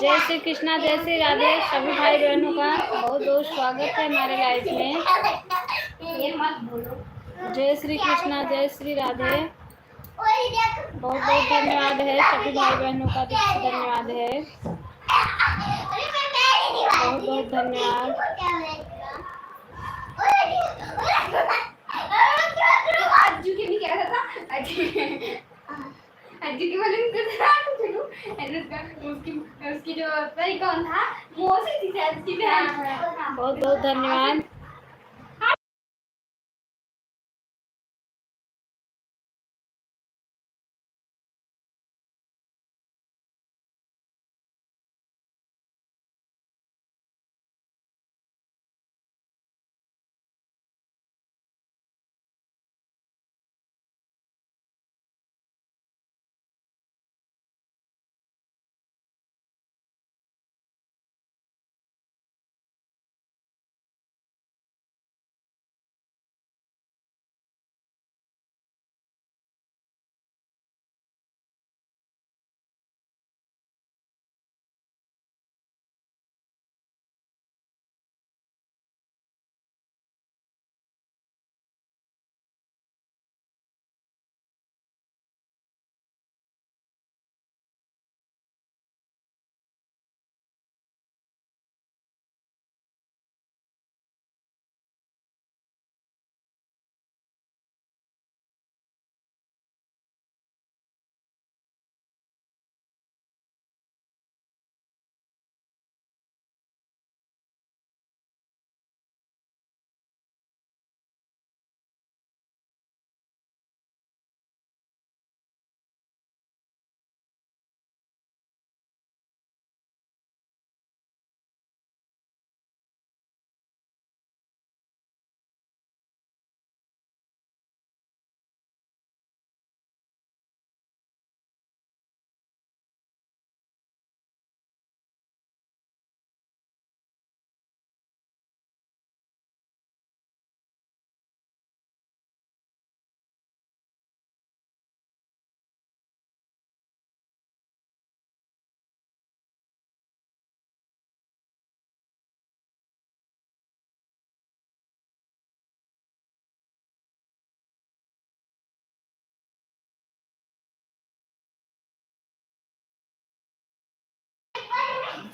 जय श्री कृष्णा, जय श्री राधे। सभी भाई बहनों का बहुत बहुत स्वागत है हमारे लाइफ में। जय श्री कृष्णा, जय श्री राधे। बहुत बहुत धन्यवाद है सभी भाई बहनों का, दिल से धन्यवाद है। बहुत बहुत धन्यवाद। अज्जू की बोले उसकी जो परी कौन था मौसी थी शायद उसकी बहन। बहुत बहुत धन्यवाद।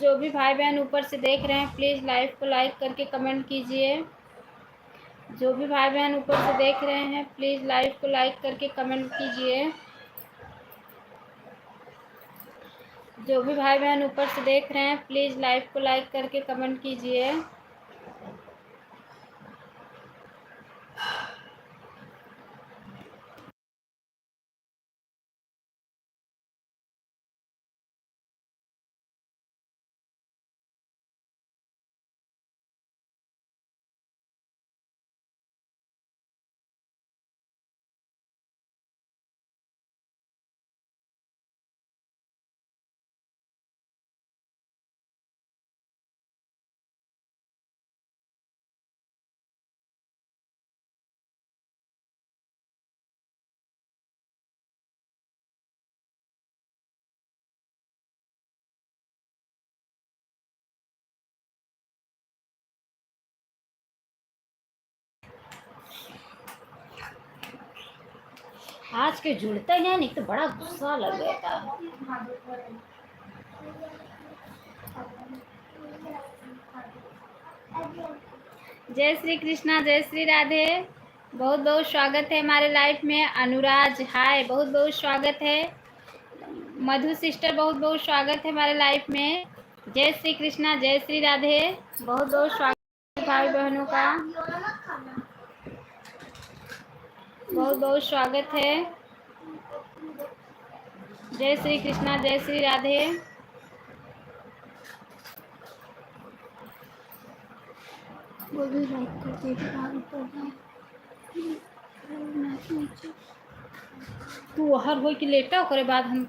जो भी भाई बहन ऊपर से देख रहे हैं प्लीज़ लाइव को लाइक करके कमेंट कीजिए। जो भी भाई बहन ऊपर से देख रहे हैं प्लीज़ लाइव को लाइक करके कमेंट कीजिए। जो भी भाई बहन ऊपर से देख रहे हैं प्लीज़ लाइव को लाइक करके कमेंट कीजिए। आज के जुड़ते हैं नहीं तो बड़ा गुस्सा लग गया था। जय श्री कृष्णा, जय श्री राधे। बहुत बहुत स्वागत है हमारे लाइफ में। अनुराज हाय, बहुत बहुत स्वागत है। मधु सिस्टर बहुत बहुत स्वागत है हमारे लाइफ में। जय श्री कृष्णा, जय श्री राधे। बहुत बहुत स्वागत है भाई बहनों का, बहुत बहुत स्वागत है। जय श्री कृष्णा, जय श्री राधे। वो भी लाइक कर दे। तू हर हो कि लेटा ओकरे बाद हम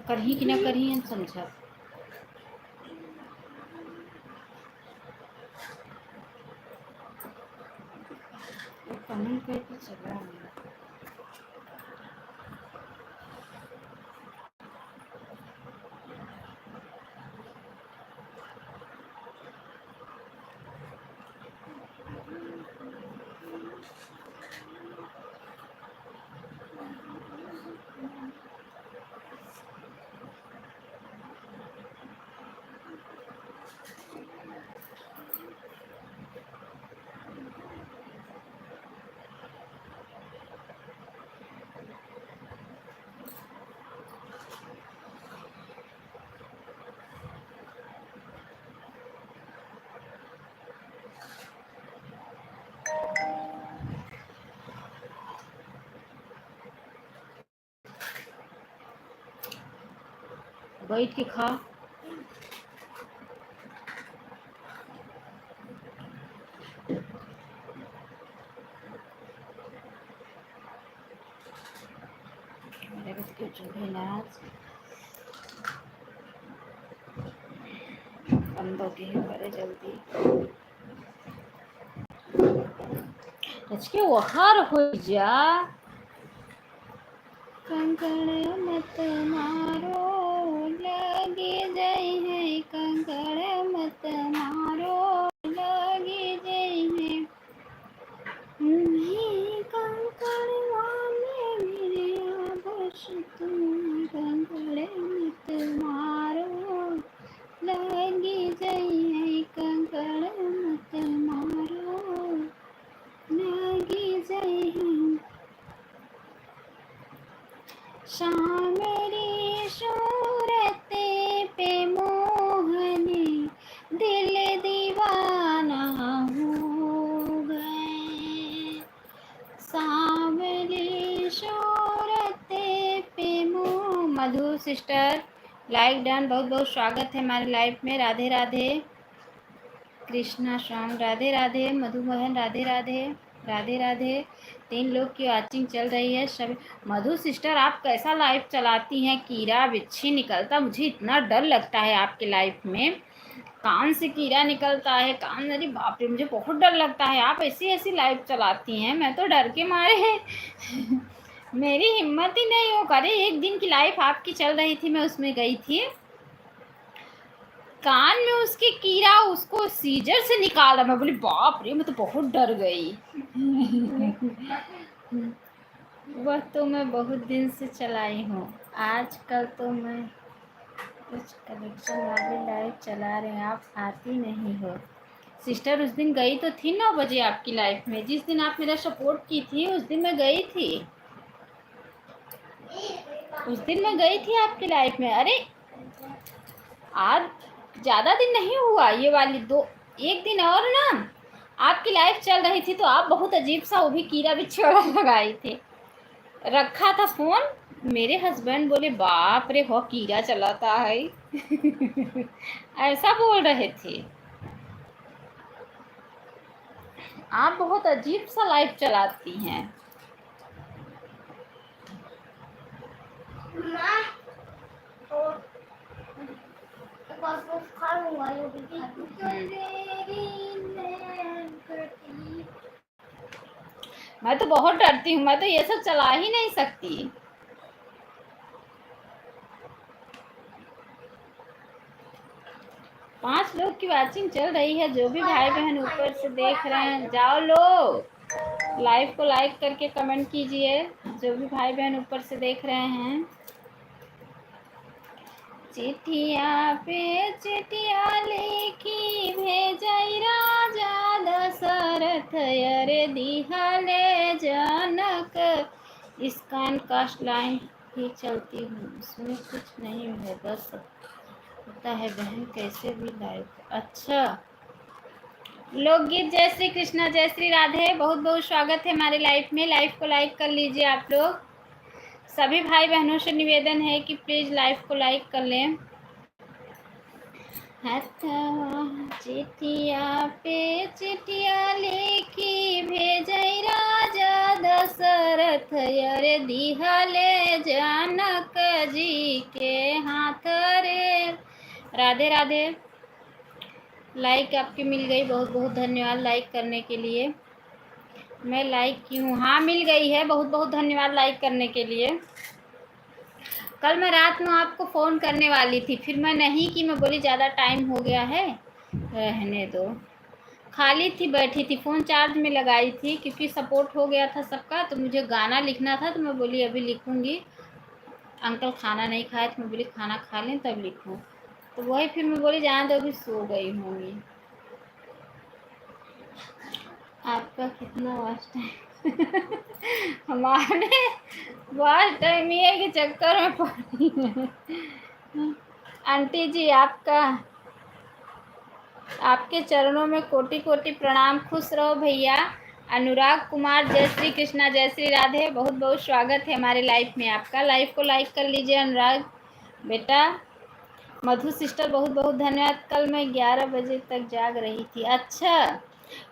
करही कि ना करही हम समझा। कमेंट करके चला बैठ के खा। बंदों की करे जल्दी के वहार हो जा। कंकड़ मत मारो लगे जाए है, कंकड़ मत मारो लगे जाए है। नहीं कंकड़ वाले मेरे बस तुम कंकड़ मत मारो लगी जाए है, कंकड़ मत मारो लगी जाए है। शामरी सूरत पे मोहने दिल दीवाना हो गए। सांवरी सूरत पे मोह। मधु सिस्टर लाइक डन, बहुत बहुत स्वागत है हमारे लाइफ में। राधे राधे। कृष्णा श्याम राधे राधे। मधुमोहन राधे राधे। राधे राधे। 3 लोग की वॉचिंग चल रही है सभी। मधु सिस्टर आप कैसा लाइव चलाती हैं? कीड़ा बिच्छी निकलता, मुझे इतना डर लगता है आपके लाइफ में। कान से कीड़ा निकलता है, कान, अरे बाप रे, मुझे बहुत डर लगता है। आप ऐसी ऐसी लाइव चलाती हैं, मैं तो डर के मारे मेरी हिम्मत ही नहीं हो। अरे एक दिन की लाइव आपकी चल रही थी, मैं उसमें गई थी, कान में उसके कीड़ा, उसको सीजर से निकाला। मैं बोली बाप रे, मैं तो बहुत डर गई वह तो मैं बहुत दिन से चलाई हूँ, आजकल तो मैं कुछ कलेक्शन वाली लाइव चला रहे हैं, आप आती नहीं हो। सिस्टर उस दिन गई तो थी 9 बजे आपकी लाइफ में, जिस दिन आप मेरा सपोर्ट की थी उस दिन मैं गई थी। उस दिन मैं गई थी आपकी लाइफ में। अरे आज ज़्यादा दिन नहीं हुआ, ये वाली 1 दिन और ना आपकी लाइफ चल रही थी, तो आप बहुत अजीब सा वो भी कीड़ा बिच्छोड़ा लगाई थी। रखा था फ़ोन, मेरे हस्बैंड बोले बाप रे हो कीड़ा चलाता है ऐसा बोल रहे थे। आप बहुत अजीब सा लाइफ चलाती हैं। मैं तो बहुत डरती हूँ, मैं तो ये सब चला ही नहीं सकती। पांच लोग की वॉचिंग चल रही है, जो भी भाई बहन ऊपर से देख रहे हैं जाओ लो लाइव को लाइक करके कमेंट कीजिए, जो भी भाई बहन ऊपर से देख रहे हैं। चिट्ठिया पे चिट्ठिया लिखी भेजई राजा दशरथ, अरे दिहले जनक। इस कान कास्ट लाइन ही चलती हूँ, उसमें कुछ नहीं है, बस होता है बहन कैसे भी लाइव। अच्छा लोकगीत। जय श्री कृष्णा, जय श्री राधे, बहुत बहुत स्वागत है हमारे लाइफ में। लाइव को लाइक कर लीजिए आप लोग। सभी भाई बहनों से निवेदन है कि प्लीज लाइव को लाइक कर लें। चिट्ठिया पे चिट्ठिया लिखी भेजई राजा दशरथ, अरे दिहले जनक जी के हाथ रे। राधे राधे। लाइक आपकी मिल गई, बहुत बहुत धन्यवाद लाइक करने के लिए। मैं लाइक की हूँ, हाँ मिल गई है, बहुत बहुत धन्यवाद लाइक करने के लिए। कल मैं रात में आपको फ़ोन करने वाली थी, फिर मैं नहीं की, मैं बोली ज़्यादा टाइम हो गया है रहने दो। खाली थी, बैठी थी, फ़ोन चार्ज में लगाई थी, क्योंकि सपोर्ट हो गया था सबका, तो मुझे गाना लिखना था, तो मैं बोली अभी लिखूँगी। अंकल खाना नहीं खाए, तो मैं बोली खाना खा लें तब लिखूँ, तो वही फिर मैं बोली जाने दो, अभी सो गई होंगी। आपका कितना वास्ट है हमारे वास्ट टाइम ये के चक्कर में पड़ी है। आंटी जी आपका, आपके चरणों में कोटि कोटि प्रणाम, खुश रहो भैया। अनुराग कुमार जय श्री कृष्णा, जय श्री राधे, बहुत बहुत स्वागत है हमारे लाइफ में आपका। लाइफ को लाइक कर लीजिए अनुराग बेटा। मधु सिस्टर बहुत बहुत धन्यवाद। कल मैं 11 बजे तक जाग रही थी। अच्छा,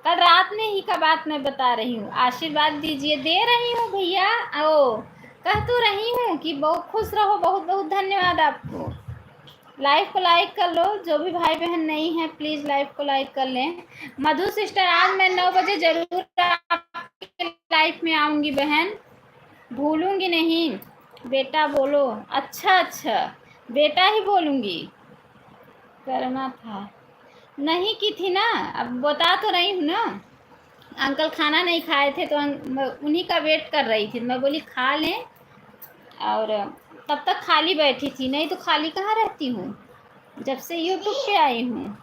कल रात में ही का बात मैं बता रही हूँ। आशीर्वाद दीजिए। दे रही हूँ भैया। ओ, कह तो रही हूँ कि बहुत खुश रहो। बहुत बहुत धन्यवाद आपको। लाइव को लाइक कर लो। जो भी भाई बहन नहीं है प्लीज़ लाइव को लाइक कर लें। मधु सिस्टर आज मैं 9 बजे ज़रूर आपके लाइव में आऊँगी बहन, भूलूंगी नहीं। बेटा बोलो। अच्छा अच्छा, बेटा ही बोलूँगी। करना था, नहीं की थी ना। अब बता तो रही हूँ ना। अंकल खाना नहीं खाए थे तो उन्हीं का वेट कर रही थी। मैं बोली खा लें, और तब तक खाली बैठी थी। नहीं तो खाली कहाँ रहती हूँ जब से यूट्यूब पे आई हूँ।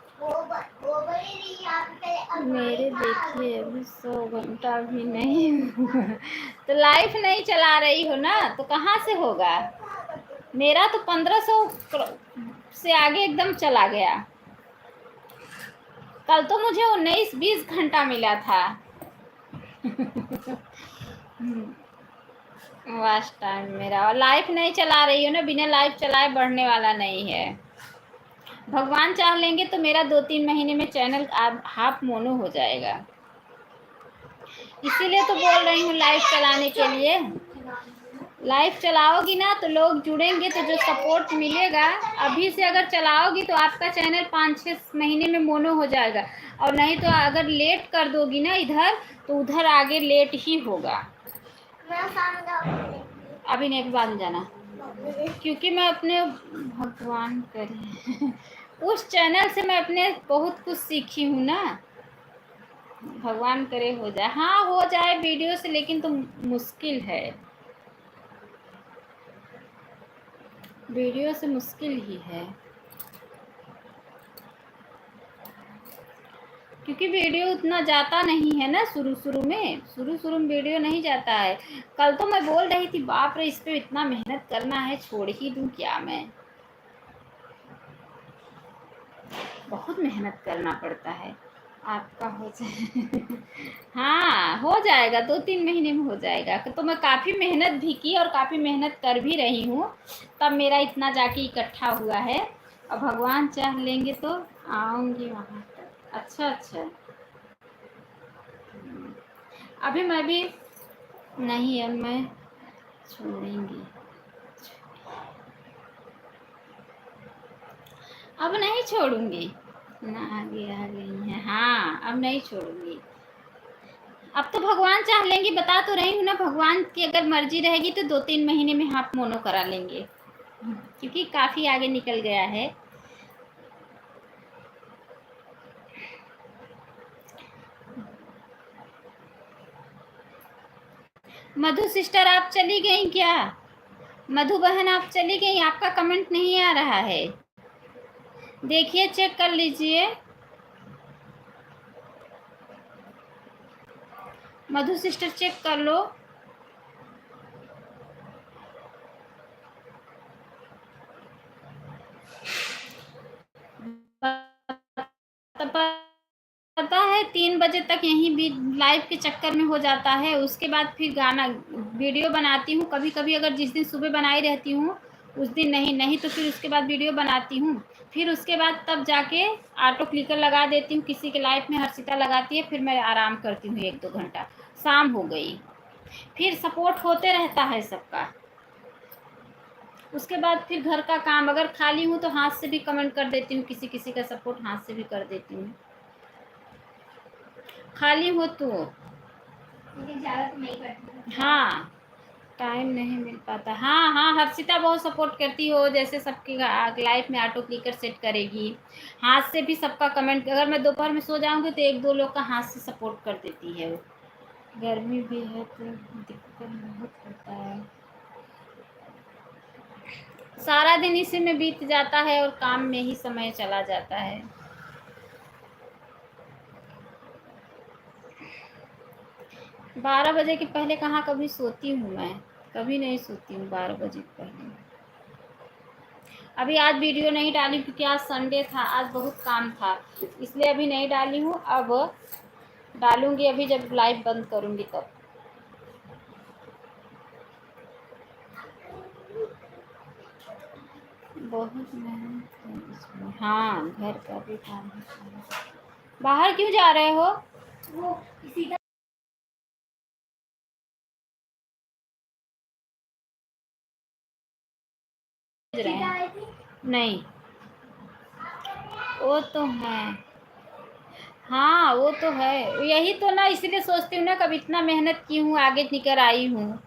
मेरे देखिए अभी 100 घंटा भी नहीं हुआ। तो लाइफ नहीं चला रही हो ना, तो कहाँ से होगा। मेरा तो 1500 से आगे एकदम चला गया। कल तो मुझे 19-20 घंटा मिला था। वास्ट टाइम मेरा। और लाइफ नहीं चला रही हो ना, बिना लाइफ चलाए बढ़ने वाला नहीं है। भगवान चाह लेंगे तो मेरा 2-3 महीने में चैनल हाफ मोनो हो जाएगा। इसीलिए तो बोल रही हूँ लाइव चलाने के लिए। लाइव चलाओगी ना तो लोग जुड़ेंगे, तो जो सपोर्ट मिलेगा, अभी से अगर चलाओगी तो आपका चैनल 5-6 महीने में मोनो हो जाएगा। और नहीं तो अगर लेट कर दोगी ना इधर, तो उधर आगे लेट ही होगा। अभी नहीं, बाद में जाना, क्योंकि मैं अपने भगवान करे उस चैनल से मैं अपने बहुत कुछ सीखी हूँ ना। भगवान करे हो जाए। हाँ हो जाए वीडियो से, लेकिन तो मुश्किल है। वीडियो से मुश्किल ही है, क्योंकि वीडियो उतना जाता नहीं है ना। शुरू शुरू में वीडियो नहीं जाता है। कल तो मैं बोल रही थी बाप रे, इस पे इतना मेहनत करना है, छोड़ ही दूं क्या मैं। बहुत मेहनत करना पड़ता है। आपका हो जाए हाँ हो जाएगा, 2-3 महीने में हो जाएगा। तो मैं काफ़ी मेहनत भी की और काफ़ी मेहनत कर भी रही हूँ, तब मेरा इतना जाके इकट्ठा हुआ है। और भगवान चाह लेंगे तो आऊँगी वहाँ तक। अच्छा अच्छा, अभी मैं भी नहीं, अब मैं छोड़ूंगी। अब नहीं छोड़ूंगी ना, आगे आ गई है। हाँ अब नहीं छोड़ूंगी। अब तो भगवान चाह लेंगे, बता तो रही हूँ ना। भगवान की अगर मर्जी रहेगी तो 2-3 महीने में हाफ मोनो करा लेंगे, क्योंकि काफ़ी आगे निकल गया है। मधु सिस्टर आप चली गई क्या? मधु बहन आप चली गई, आपका कमेंट नहीं आ रहा है। देखिए चेक कर लीजिए। मधु सिस्टर चेक कर लो। पता है 3 बजे तक यहीं भी लाइव के चक्कर में हो जाता है। उसके बाद फिर गाना वीडियो बनाती हूँ। कभी कभी अगर जिस दिन सुबह बनाई रहती हूँ उस दिन नहीं तो फिर उसके बाद वीडियो बनाती हूँ। फिर उसके बाद तब जाके ऑटो क्लिकर लगा देती हूँ। किसी के लाइव में हर्षिता लगाती है, फिर मैं आराम करती हूँ 1-2 घंटा। शाम हो गई, फिर सपोर्ट होते रहता है सबका। उसके बाद फिर घर का काम, अगर खाली हूँ तो हाथ से भी कमेंट कर देती हूँ। किसी किसी का सपोर्ट हाथ से भी कर देती हूँ, खाली हो तो। हाँ टाइम नहीं मिल पाता। हाँ हाँ, हर्षिता बहुत सपोर्ट करती हो, जैसे सबकी लाइफ में ऑटो क्लिकर सेट करेगी। हाथ से भी सबका कमेंट, अगर मैं दोपहर में सो जाऊंगी तो 1-2 लोग का हाथ से सपोर्ट कर देती है वो। गर्मी भी है तो दिक्कत बहुत होता है। सारा दिन इसी में बीत जाता है और काम में ही समय चला जाता है। बारह बजे के पहले कहाँ कभी सोती हूँ मैं, कभी नहीं सोती हूँ 12 बजे के पहले। अभी आज वीडियो नहीं डाली क्योंकि आज संडे था, आज बहुत काम था, इसलिए अभी नहीं डाली हूँ। अब डालूंगी अभी जब लाइव बंद करूँगी तब। बहुत मेहनत है इसमें। हाँ, घर का भी काम है। बाहर क्यों जा रहे हो? वो किसी का नहीं, वो तो है। हाँ, वो तो है, यही तो ना, इसीलिए सोचती हूँ ना, कब इतना मेहनत की हूँ, आगे निकल आई हूँ,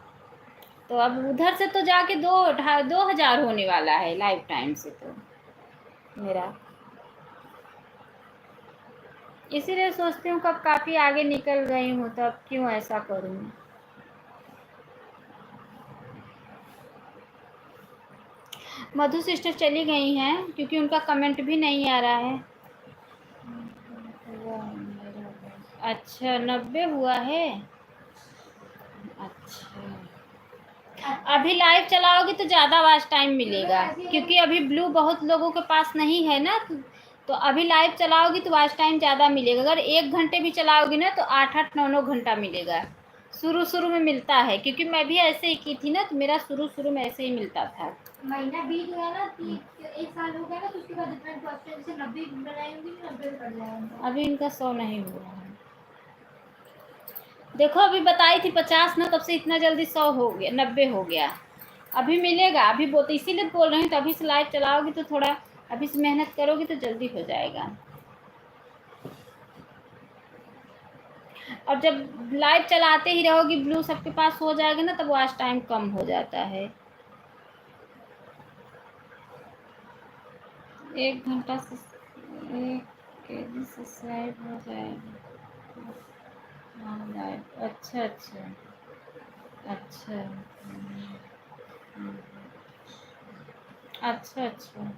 तो अब उधर से तो जाके 2,000 होने वाला है लाइफ टाइम से तो मेरा, इसीलिए सोचती हूँ कब काफ़ी आगे निकल गई हूँ, तो अब क्यों ऐसा करूँ। मधु सिस्टर चली गई हैं क्योंकि उनका कमेंट भी नहीं आ रहा है। अच्छा, 90 हुआ है। अच्छा, अभी लाइव चलाओगी तो ज़्यादा वॉच टाइम मिलेगा, क्योंकि अभी ब्लू बहुत लोगों के पास नहीं है ना, तो अभी लाइव चलाओगी तो वॉच टाइम ज़्यादा मिलेगा। अगर 1 घंटे भी चलाओगी ना तो 8-8, 9-9 घंटा मिलेगा। शुरू में मिलता है, क्योंकि मैं भी ऐसे ही की थी ना, तो मेरा शुरू में ऐसे ही मिलता था। महीना बीत गया ना, 1 साल हो गया ना, तो उसके बाद जैसे 90 बनाई होंगी, 90 पड़ जाएगा। अभी इनका 100 नहीं हुआ है। देखो, अभी बताई थी 50 ना, तब से इतना जल्दी 100 हो गया, 90 हो गया। अभी मिलेगा, अभी इसीलिए बोल रही हूँ, तो अभी से लाइव चलाओगी तो थोड़ा, अभी से मेहनत करोगी तो जल्दी हो जाएगा। और जब लाइव चलाते ही रहोगी, ब्लू सबके पास हो जाएगा ना, तब वॉच टाइम कम हो जाता है। 1 घंटा से 1 kg सब्सक्राइब हो जाएगा। हाँ, लाइव। अच्छा अच्छा अच्छा। अच्छा अच्छा।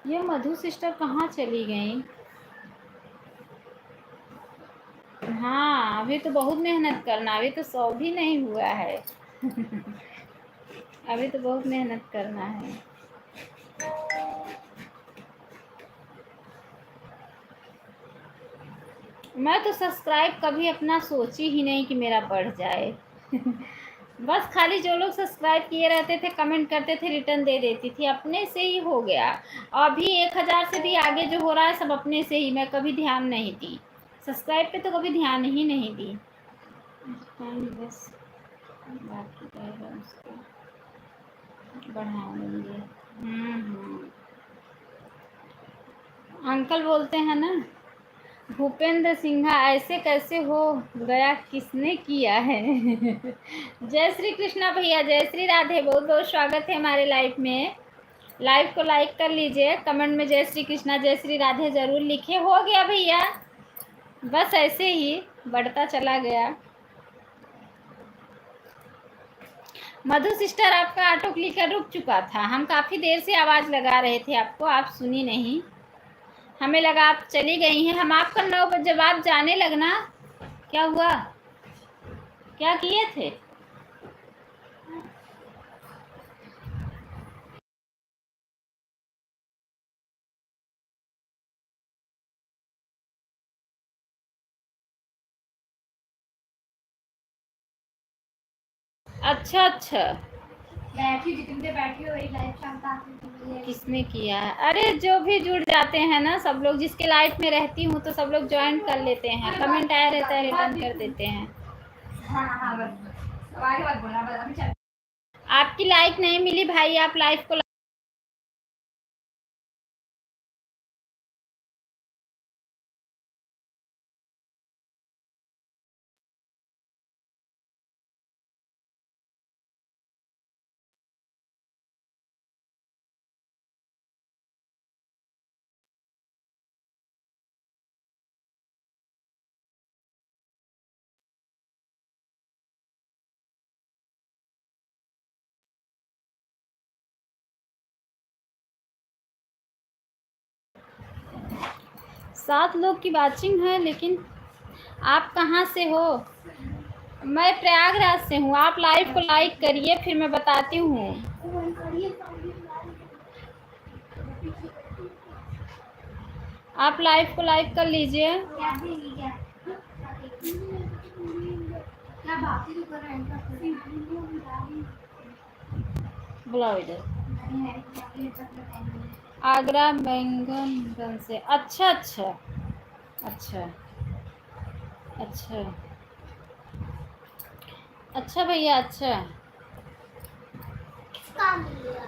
ये मधु सिस्टर कहाँ चली गई? हाँ, अभी तो बहुत मेहनत करना, अभी तो 100 भी नहीं हुआ है। अभी तो बहुत मेहनत करना है। मैं तो सब्सक्राइब कभी अपना सोची ही नहीं कि मेरा बढ़ जाए। बस खाली जो लोग सब्सक्राइब किए रहते थे, कमेंट करते थे, रिटर्न दे देती थी, अपने से ही हो गया। अभी 1,000 से भी आगे जो हो रहा है सब अपने से ही, मैं कभी ध्यान नहीं दी सब्सक्राइब पे, तो कभी ध्यान ही नहीं दी। बस बाकी रहेगा उसको बढ़ाएंगे। अंकल बोलते हैं ना, भूपेंद्र सिन्हा ऐसे कैसे हो गया, किसने किया है? जय श्री कृष्णा भैया, जय श्री राधे, बहुत बहुत स्वागत है हमारे लाइव में। लाइव को लाइक कर लीजिए, कमेंट में जय श्री कृष्णा जय श्री राधे जरूर लिखे। हो गया भैया, बस ऐसे ही बढ़ता चला गया। मधु सिस्टर, आपका ऑटो क्लिकर रुक चुका था, हम काफ़ी देर से आवाज़ लगा रहे थे आपको, आप सुनी नहीं, हमें लगा आप चली गई हैं। हम आपका 9 बजे जब आप जाने लगना, क्या हुआ, क्या किए थे? अच्छा अच्छा, बैठी जितनी देर बैठी हो वही लाइव शांता किसने किया है? अरे जो भी जुड़ जाते हैं ना सब लोग, जिसके लाइफ में रहती हूँ तो सब लोग ज्वाइन कर लेते हैं, कमेंट आया रहता है, रिटर्न कर देते हैं। आपकी लाइक नहीं मिली भाई, आप लाइव को सात लोग की वाचिंग है, लेकिन आप कहाँ से हो? मैं प्रयागराज से हूँ। आप लाइव को लाइक करिए, फिर मैं बताती हूँ। आप लाइव को लाइक कर लीजिए। बुलाओ इधर। आगरा बैंगनगंज से। अच्छा अच्छा अच्छा अच्छा अच्छा भैया अच्छा। काम लिया।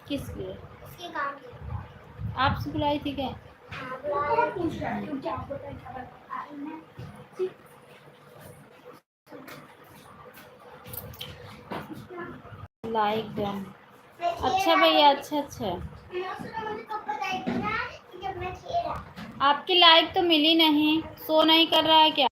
किस लिए? इसके काम लिया। आपसे बुलाई थी क्या? हाँ, बुलाया। पूछ रहा है, क्या पता है खबर आई ना। Like done. अच्छा भैया अच्छा अच्छा। मुझे कब बताएगी ना कि जब मैं खेला। आपकी लाइक तो मिली नहीं, शो नहीं कर रहा है क्या?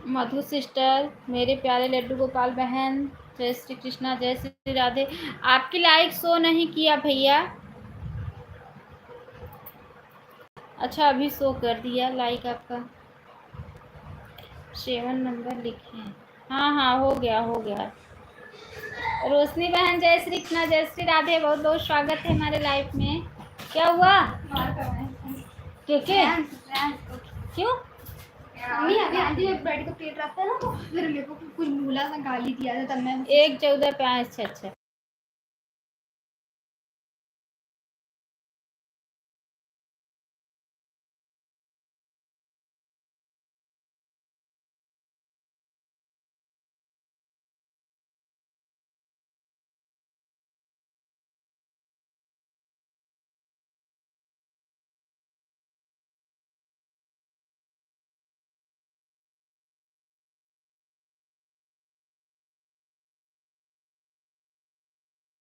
मधु सिस्टर, मेरे प्यारे लड्डू गोपाल बहन, जय श्री कृष्णा जय श्री राधे। आपकी लाइक शो नहीं किया भैया। अच्छा अभी शो कर दिया लाइक आपका। 7 नंबर लिखे हैं। हाँ हाँ हो गया हो गया। रोशनी बहन जय श्री कृष्णा जय श्री राधे, बहुत बहुत स्वागत है हमारे लाइफ में। क्या हुआ? के क्यों? मम्मी अभी आंटी जब ब्रेड का प्लेट रखता है ना तो फिर मेरे को कुछ भूला सा गाली दिया था तब मैं 1 14 पे। अच्छा अच्छा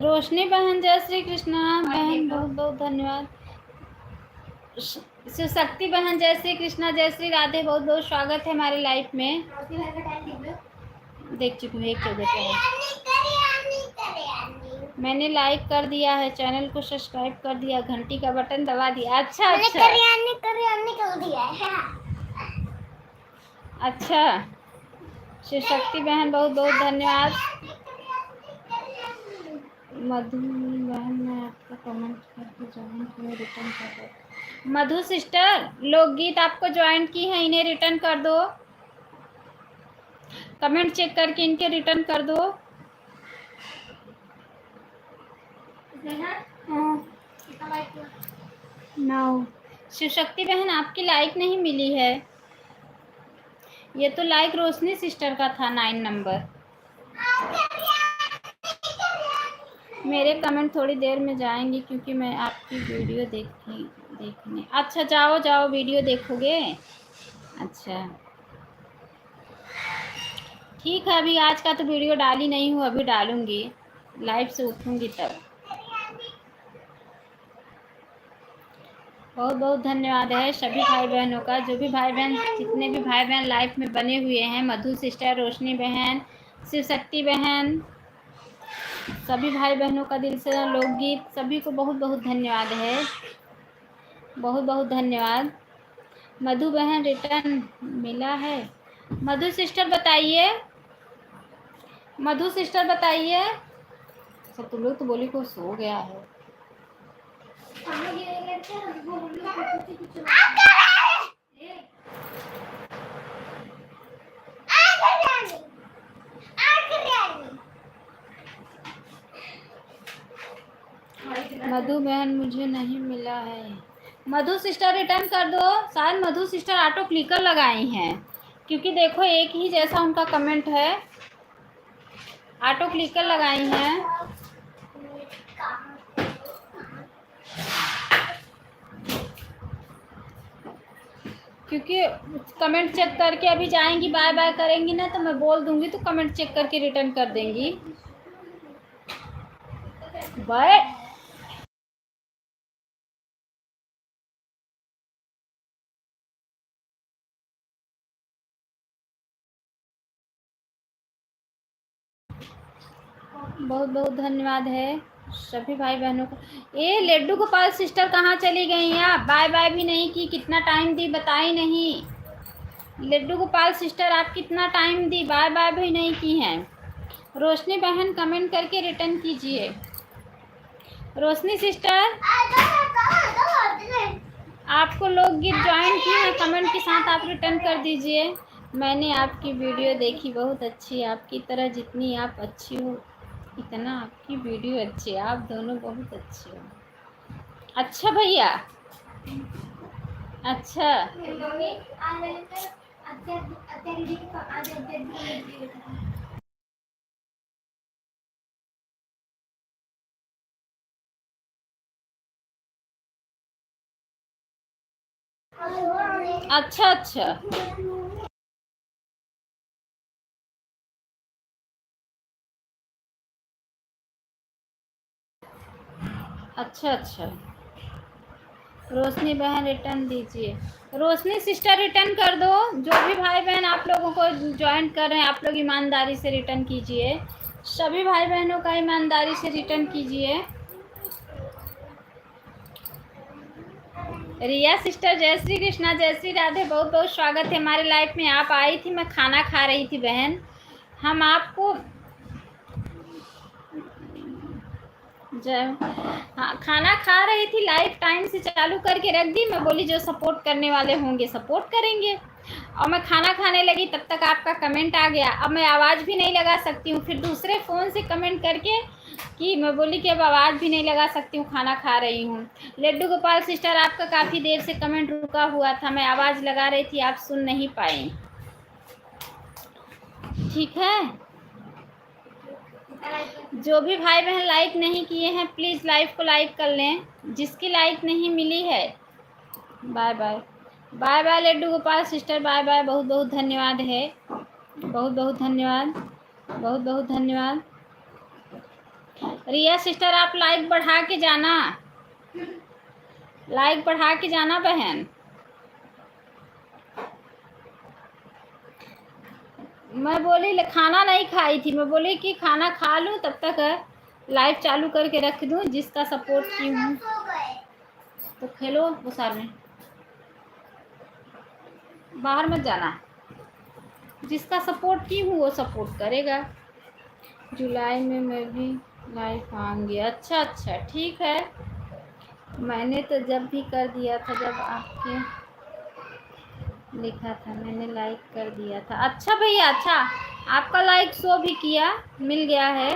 रोशनी बहन जय श्री कृष्णा बहन, बहुत बहुत धन्यवाद। शिव शक्ति बहन जय श्री कृष्णा जय श्री राधे, बहुत बहुत स्वागत है हमारे लाइफ में। देख चुकी हूँ 1 14 पे। मैंने लाइक कर दिया है, चैनल को सब्सक्राइब कर दिया, घंटी का बटन दबा दिया। अच्छा अच्छा कर दिया है। अच्छा शिव शक्ति बहन बहुत बहुत धन्यवाद। मधु बहन मैं आपको कमेंट करके ज्वाइन किया, रिटर्न कर दो। मधु सिस्टर लोकगीत आपको ज्वाइन की है, इन्हें रिटर्न कर दो। कमेंट चेक करके इनके रिटर्न कर दो। नाउ शिव शक्ति बहन आपकी लाइक नहीं मिली है। ये तो लाइक रोशनी सिस्टर का था 9 नंबर। मेरे कमेंट थोड़ी देर में जाएंगे क्योंकि मैं आपकी वीडियो देखने। अच्छा जाओ जाओ वीडियो देखोगे। अच्छा ठीक है, अभी आज का तो वीडियो डाली नहीं हूँ, अभी डालूंगी लाइव से उठूंगी तब। बहुत बहुत धन्यवाद है सभी भाई बहनों का, जो भी भाई बहन जितने भी भाई बहन लाइफ में बने हुए हैं। मधु सिस्टर, रोशनी बहन, शिव शक्ति बहन, सभी भाई बहनों का दिल से लोकगीत, सभी को बहुत बहुत धन्यवाद है, बहुत बहुत धन्यवाद। मधु बहन रिटर्न मिला है? मधु सिस्टर बताइए, मधु सिस्टर बताइए। सब तुम लोग तो बोली को सो गया है। मधु बहन मुझे नहीं मिला है। मधु सिस्टर रिटर्न कर दो। शायद मधु सिस्टर ऑटो क्लिकर लगाई हैं, क्योंकि देखो एक ही जैसा उनका कमेंट है। ऑटो क्लिकर लगाई हैं क्योंकि कमेंट चेक करके अभी जाएंगी, बाय बाय करेंगी ना तो मैं बोल दूंगी, तो कमेंट चेक करके रिटर्न कर देंगी। बाय। बहुत बहुत धन्यवाद है सभी भाई बहनों को। ये लड्डू गोपाल सिस्टर कहाँ चली गई आप? बाय बाय भी नहीं की, कितना टाइम दी बताई नहीं। लड्डू गोपाल सिस्टर आप कितना टाइम दी, बाय बाय भी नहीं की हैं। रोशनी बहन कमेंट करके रिटर्न कीजिए। रोशनी सिस्टर आपको लोकगीत ज्वाइन की है, कमेंट के साथ आप रिटर्न कर दीजिए। मैंने आपकी वीडियो देखी, बहुत अच्छी। आपकी तरह जितनी आप अच्छी हो इतना आपकी वीडियो अच्छी है। आप दोनों बहुत अच्छे हो। अच्छा भैया, अच्छा अच्छा अच्छा अच्छा अच्छा। रोशनी बहन रिटर्न दीजिए। रोशनी सिस्टर रिटर्न कर दो। जो भी भाई बहन आप लोगों को ज्वाइन कर रहे हैं, आप लोग ईमानदारी से रिटर्न कीजिए। सभी भाई बहनों का ईमानदारी से रिटर्न कीजिए। रिया सिस्टर जय श्री कृष्णा, जय श्री राधे, बहुत बहुत स्वागत है हमारे लाइफ में। आप आई थी, मैं खाना खा रही थी बहन। हम आपको जब हाँ खाना खा रही थी, लाइव टाइम से चालू करके रख दी। मैं बोली जो सपोर्ट करने वाले होंगे सपोर्ट करेंगे, और मैं खाना खाने लगी तब तक आपका कमेंट आ गया। अब मैं आवाज़ भी नहीं लगा सकती हूँ, फिर दूसरे फ़ोन से कमेंट करके कि मैं बोली कि अब आवाज़ भी नहीं लगा सकती हूँ, खाना खा रही हूँ। लड्डू गोपाल सिस्टर आपका काफ़ी देर से कमेंट रुका हुआ था, मैं आवाज़ लगा रही थी, आप सुन नहीं पाई। ठीक है, जो भी भाई बहन लाइक नहीं किए हैं प्लीज़ लाइव को लाइक कर लें। जिसकी लाइक नहीं मिली है bye bye. Bye bye Laddu Gopal sister, bye bye. बहुत बहुत धन्यवाद है, बहुत बहुत धन्यवाद, बहुत बहुत धन्यवाद। रिया सिस्टर आप लाइक बढ़ा के जाना, लाइक बढ़ा के जाना बहन। मैं बोली खाना नहीं खाई थी, मैं बोली कि खाना खा लूँ तब तक लाइव चालू करके रख दूँ। जिसका सपोर्ट की हूँ तो खेलो वो सामने, बाहर मत जाना। जिसका सपोर्ट की हूँ वो सपोर्ट करेगा। जुलाई में मैं भी लाइव आऊँगी। अच्छा अच्छा ठीक है, मैंने तो जब भी कर दिया था, जब आपके लिखा था मैंने लाइक कर दिया था। अच्छा भैया, अच्छा आपका लाइक शो भी किया, मिल गया है।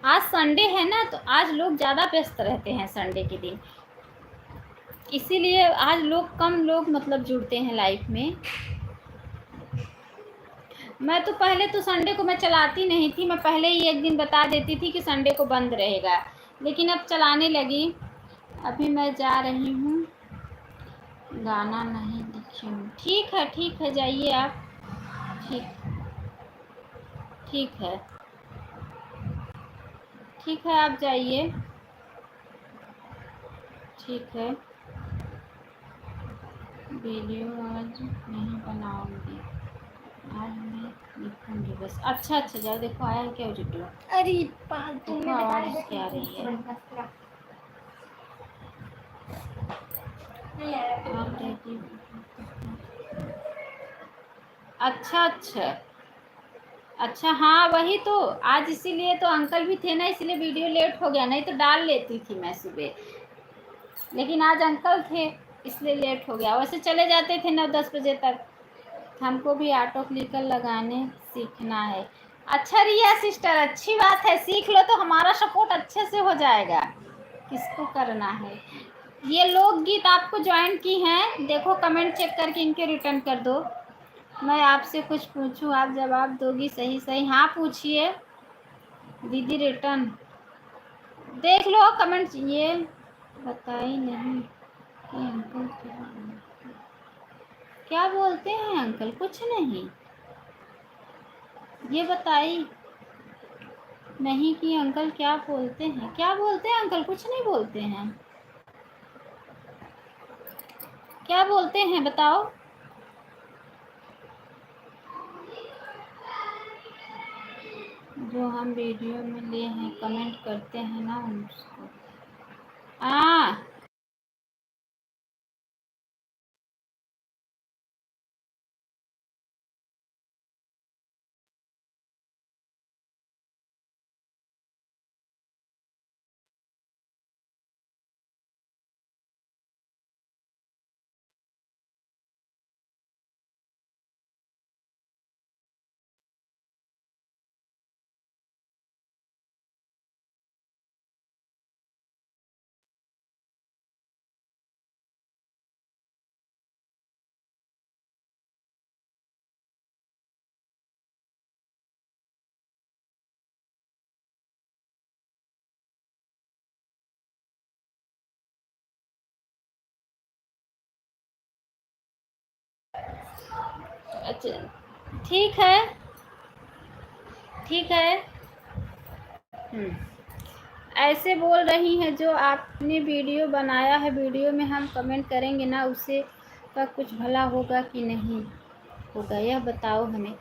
आज संडे है ना, तो आज लोग ज़्यादा व्यस्त रहते हैं संडे के दिन, इसीलिए आज कम लोग मतलब जुड़ते हैं लाइफ में। मैं तो पहले तो संडे को मैं चलाती नहीं थी, मैं पहले ही एक दिन बता देती थी कि संडे को बंद रहेगा, लेकिन अब चलाने लगी। अभी मैं जा रही हूँ, गाना नहीं लिखी हूँ। ठीक है जाइए आप। ठीक ठीक है, ठीक है आप जाइए। ठीक है, वीडियो आज नहीं बनाऊंगी, आज मैं लिखूंगी बस। अच्छा अच्छा जाओ, देखो आया क्या वीडियो। अरे तुमने बता आवाज़ दिया क्या आ रही है। आप रेडी? अच्छा अच्छा अच्छा, हाँ वही तो, आज इसीलिए तो अंकल भी थे ना, इसलिए वीडियो लेट हो गया, नहीं तो डाल लेती थी मैं सुबह, लेकिन आज अंकल थे इसलिए लेट हो गया। वैसे चले जाते थे 9-10 बजे तक। हमको भी ऑटो क्लिकर लगाने सीखना है। अच्छा रिया सिस्टर, अच्छी बात है, सीख लो तो हमारा सपोर्ट अच्छे से हो जाएगा। किसको करना है ये लोकगीत? आपको ज्वाइन की हैं, देखो कमेंट चेक करके इनके रिटर्न कर दो। मैं आपसे कुछ पूछूं, आप जवाब दोगी सही सही? हाँ पूछिए दीदी, रिटर्न देख लो कमेंट। ये बताई नहीं कि अंकल क्या बोलते हैं। अंकल कुछ नहीं, ये बताई नहीं कि अंकल क्या बोलते हैं। क्या बोलते हैं अंकल? कुछ नहीं बोलते हैं। क्या बोलते हैं बताओ। जो हम वीडियो में ले हैं कमेंट करते हैं ना उसको। हाँ अच्छा ठीक है, ठीक है। ऐसे बोल रही हैं, जो आपने वीडियो बनाया है वीडियो में हम कमेंट करेंगे ना उससे का कुछ भला होगा कि नहीं होगा, यह बताओ हमें।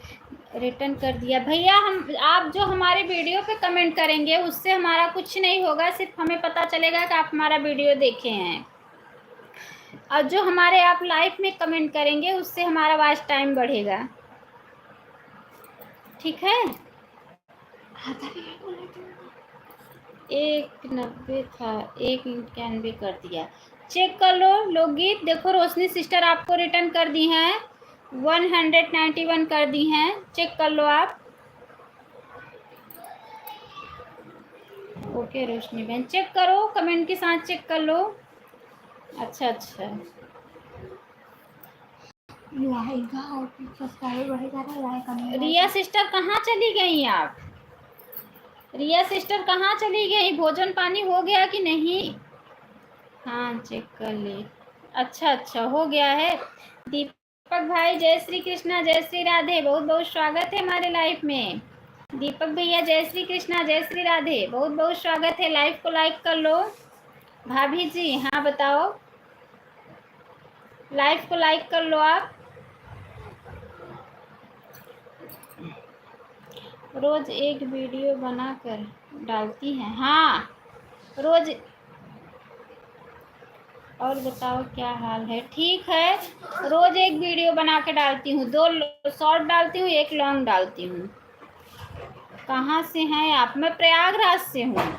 रिटर्न कर दिया भैया। हम आप जो हमारे वीडियो पे कमेंट करेंगे उससे हमारा कुछ नहीं होगा, सिर्फ हमें पता चलेगा कि आप हमारा वीडियो देखे हैं। और जो हमारे आप लाइव में कमेंट करेंगे उससे हमारा वॉच टाइम बढ़ेगा, ठीक है। 190 था, 191 कर दिया। चेक कर लो लोकगीत, देखो रोशनी सिस्टर आपको रिटर्न कर दी हैं, 191 कर दी हैं, चेक कर लो आप। ओके रोशनी बहन, चेक करो कमेंट के साथ, चेक कर लो। अच्छा अच्छा, रिया सिस्टर कहाँ चली गई आप? रिया सिस्टर कहाँ चली गई? भोजन पानी हो गया कि नहीं? हाँ चेक कर ली। अच्छा अच्छा हो गया है। दीपक भाई जय श्री कृष्णा जय श्री राधे, बहुत बहुत स्वागत है हमारे लाइफ में। दीपक भैया जय श्री कृष्णा जय श्री राधे, बहुत बहुत स्वागत है। लाइव को लाइक कर लो। भाभी जी हाँ बताओ, लाइव को लाइक कर लो आप। रोज एक वीडियो बनाकर डालती हैं? हाँ रोज। और बताओ क्या हाल है? ठीक है, रोज एक वीडियो बना के डालती हूँ, 2 शॉर्ट डालती हूँ, 1 लॉन्ग डालती हूँ। कहाँ से हैं आप? मैं प्रयागराज से हूँ,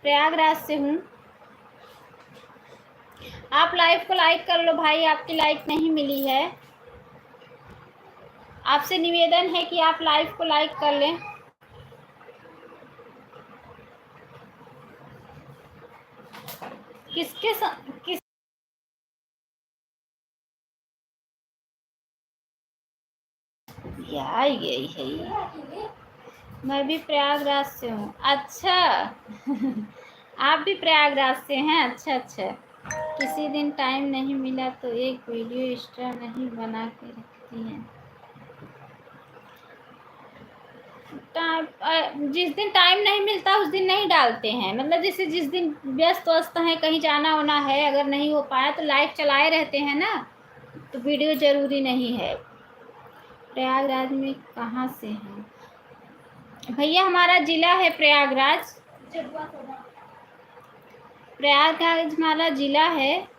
प्रयागराज से हूँ। आप लाइव को लाइक कर लो भाई, आपकी लाइक नहीं मिली है। आपसे निवेदन है कि आप लाइव को लाइक कर लें। किस आई गई है ये। मैं भी प्रयागराज से हूँ। अच्छा आप भी प्रयागराज से हैं? अच्छा अच्छा। किसी दिन टाइम नहीं मिला तो एक वीडियो एक्स्ट्रा नहीं बना के रखती हैं? जिस दिन टाइम नहीं मिलता उस दिन नहीं डालते हैं, मतलब जैसे जिस दिन व्यस्त हैं, कहीं जाना होना है, अगर नहीं हो पाया तो लाइव चलाए रहते हैं ना, तो वीडियो ज़रूरी नहीं है। प्रयागराज में कहाँ से हैं भैया? हमारा ज़िला है प्रयागराज, प्रयागराज हमारा ज़िला है।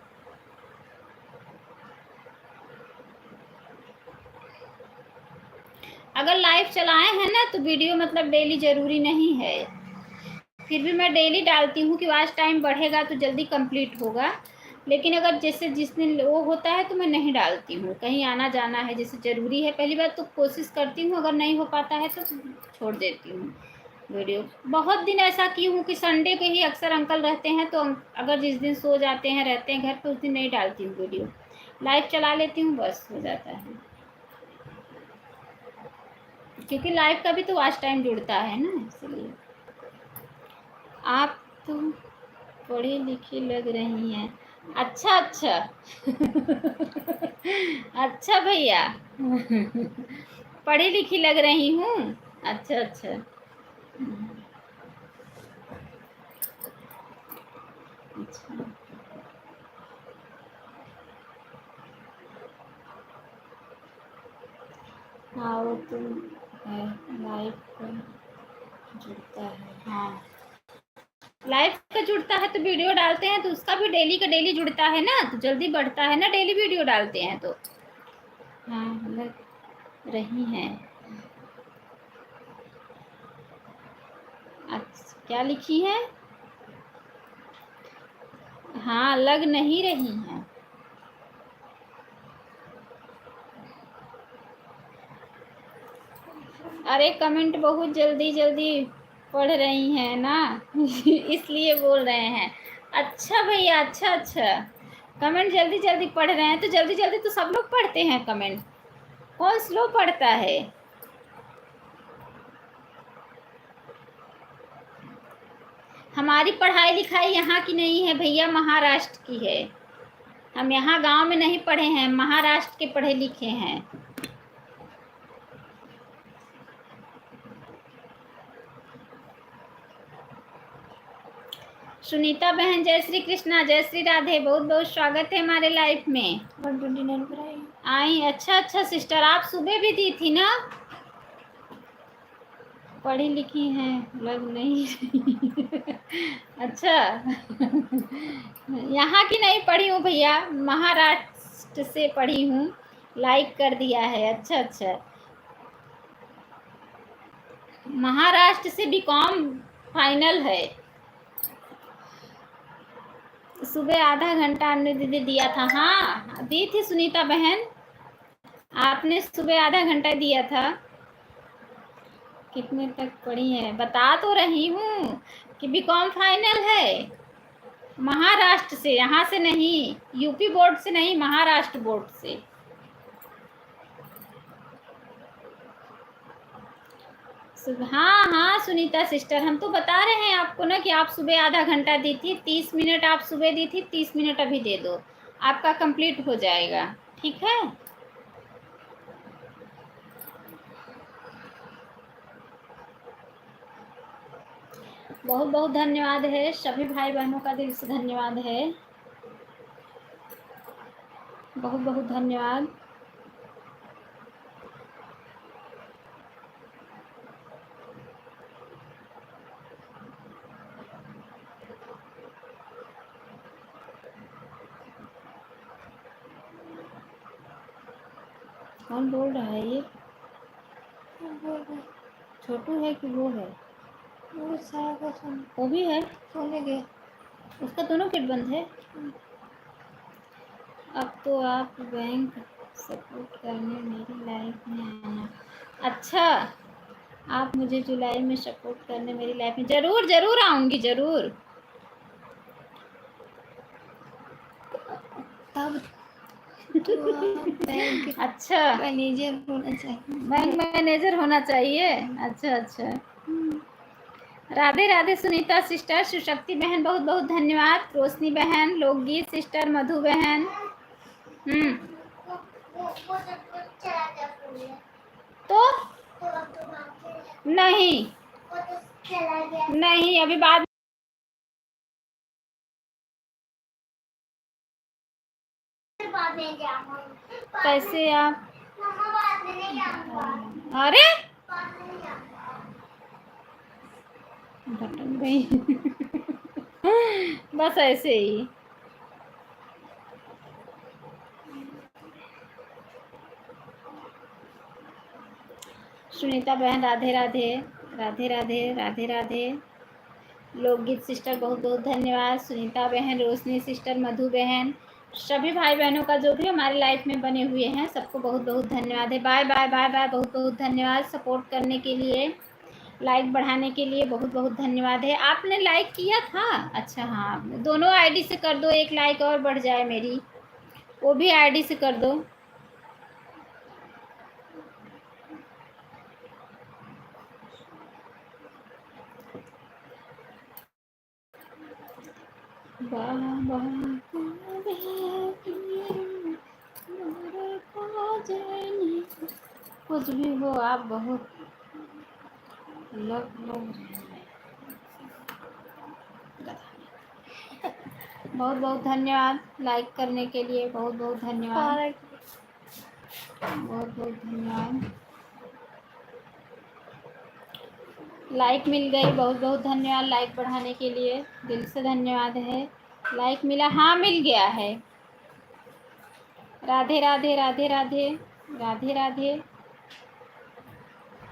अगर लाइव चलाए हैं ना तो वीडियो मतलब डेली ज़रूरी नहीं है, फिर भी मैं डेली डालती हूँ कि वॉच टाइम बढ़ेगा तो जल्दी कंप्लीट होगा। लेकिन अगर जैसे जिस दिन वो होता है तो मैं नहीं डालती हूँ, कहीं आना जाना है जैसे ज़रूरी है, पहली बार तो कोशिश करती हूँ, अगर नहीं हो पाता है तो छोड़ देती हूँ वीडियो। बहुत दिन ऐसा की हूँ कि संडे पे ही अक्सर अंकल रहते हैं, तो अगर जिस दिन सो जाते हैं रहते हैं घर पे उस दिन नहीं डालती हूँ वीडियो, लाइव चला लेती हूँ, बस हो जाता है। क्योंकि लाइव का भी तो वॉच टाइम जुड़ता है ना, इसलिए। आप तो पढ़ी लिखी लग रही हैं। अच्छा अच्छा अच्छा भैया पढ़ी लिखी लग रही हूँ। अच्छा अच्छा, अच्छा। हाँ वो तो है, लाइव का जुड़ता है। हाँ, लाइव का जुड़ता है तो वीडियो डालते हैं तो उसका भी डेली का डेली जुड़ता है ना, तो जल्दी बढ़ता है ना, डेली वीडियो डालते हैं तो। हाँ, लग रही हैं। अच्छा, क्या लिखी है? हाँ, लग नहीं रही हैं। अरे कमेंट बहुत जल्दी जल्दी पढ़ रही हैं ना इसलिए बोल रहे हैं। अच्छा भैया, अच्छा अच्छा, कमेंट जल्दी जल्दी पढ़ रहे हैं तो जल्दी जल्दी तो सब लोग पढ़ते हैं कमेंट, कौन स्लो पढ़ता है? हमारी पढ़ाई लिखाई यहाँ की नहीं है भैया, महाराष्ट्र की है। हम यहाँ गांव में नहीं पढ़े हैं, महाराष्ट्र के पढ़े लिखे हैं। सुनीता बहन, जय श्री कृष्णा, जय श्री राधे, बहुत बहुत स्वागत है हमारे लाइफ में। 129 पर आई। अच्छा अच्छा सिस्टर, आप सुबह भी दी थी ना? पढ़ी लिखी हैं, लग नहीं रही अच्छा यहाँ की नहीं पढ़ी हूँ भैया, महाराष्ट्र से पढ़ी हूँ। लाइक कर दिया है, अच्छा अच्छा। महाराष्ट्र से बीकॉम फाइनल है। सुबह आधा घंटा हमने दीदी दिया था। हाँ दी थी सुनीता बहन, आपने सुबह आधा घंटा दिया था। कितने तक पढ़ी है बता तो रही हूँ कि बीकॉम फाइनल है। महाराष्ट्र से, यहाँ से नहीं, यूपी बोर्ड से नहीं, महाराष्ट्र बोर्ड से। हाँ हाँ सुनीता सिस्टर, हम तो बता रहे हैं आपको ना कि आप सुबह आधा घंटा दी थी, 30 मिनट आप सुबह दी थी, 30 मिनट अभी दे दो, आपका कंप्लीट हो जाएगा, ठीक है। बहुत बहुत धन्यवाद है, सभी भाई बहनों का दिल से धन्यवाद है, बहुत बहुत धन्यवाद। कौन बोल रहा है ये? छोटू है कि वो है? वो भी है, सोने गए। उसका दोनों गेट बंद है। अब तो आप बैंक सपोर्ट करने मेरी लाइफ में आना। अच्छा, आप मुझे जुलाई में सपोर्ट करने मेरी लाइफ में, जरूर जरूर आऊंगी, जरूर। तब तो बैंक अच्छा, मैनेजर होना चाहिए। बैंक मैनेजर होना चाहिए, अच्छा अच्छा। राधे राधे सुनीता सिस्टर, सुशक्ति बहन बहुत बहुत धन्यवाद, रोशनी बहन, लोकगीत सिस्टर, मधु बहन। तो नहीं नहीं, अभी बाद कैसे आप, अरे बटन गई बस ऐसे ही। सुनीता बहन राधे राधे, राधे राधे, राधे राधे। लोकगीत सिस्टर बहुत बहुत धन्यवाद, सुनीता बहन, रोशनी सिस्टर, मधु बहन, सभी भाई बहनों का जो भी हमारी लाइफ में बने हुए हैं सबको बहुत बहुत धन्यवाद है। बाय बाय बाय बाय, बहुत बहुत धन्यवाद सपोर्ट करने के लिए, लाइक बढ़ाने के लिए बहुत बहुत धन्यवाद है। आपने लाइक किया था? अच्छा हाँ, दोनों आईडी से कर दो, एक लाइक और बढ़ जाए मेरी, वो भी आईडी से कर दो। कुछ भी हो, आप बहुत बहुत बहुत धन्यवाद लाइक करने के लिए, बहुत बहुत धन्यवाद, बहुत बहुत धन्यवाद। लाइक मिल गई, बहुत बहुत धन्यवाद लाइक बढ़ाने के लिए, दिल से धन्यवाद है। लाइक मिला, हाँ मिल गया है। राधे राधे राधे राधे राधे राधे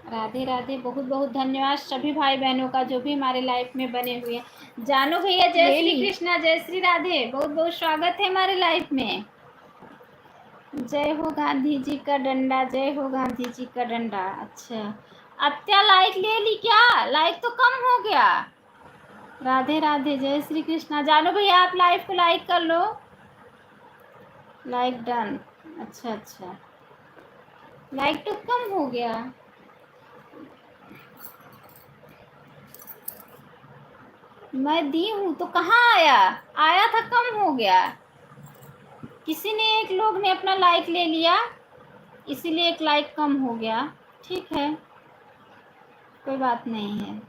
राधे राधे, बहुत बहुत धन्यवाद सभी भाई बहनों का जो भी हमारे लाइफ में बने हुए हैं। जानो भैया जय ले श्री ली। कृष्णा, जय श्री राधे, बहुत बहुत स्वागत है हमारे लाइफ में। जय हो गांधी जी का डंडा, जय हो गांधी जी का डंडा। अच्छा अत्या लाइक ले ली क्या? लाइक तो कम हो गया। राधे राधे, जय श्री कृष्णा। जानो भैया आप लाइव को लाइक कर लो, लाइक डन। अच्छा अच्छा, लाइक तो कम हो गया। मैं दी हूँ तो कहाँ आया? आया था, कम हो गया। किसी ने, एक लोग ने अपना लाइक ले लिया, इसीलिए एक लाइक कम हो गया। ठीक है, कोई बात नहीं है।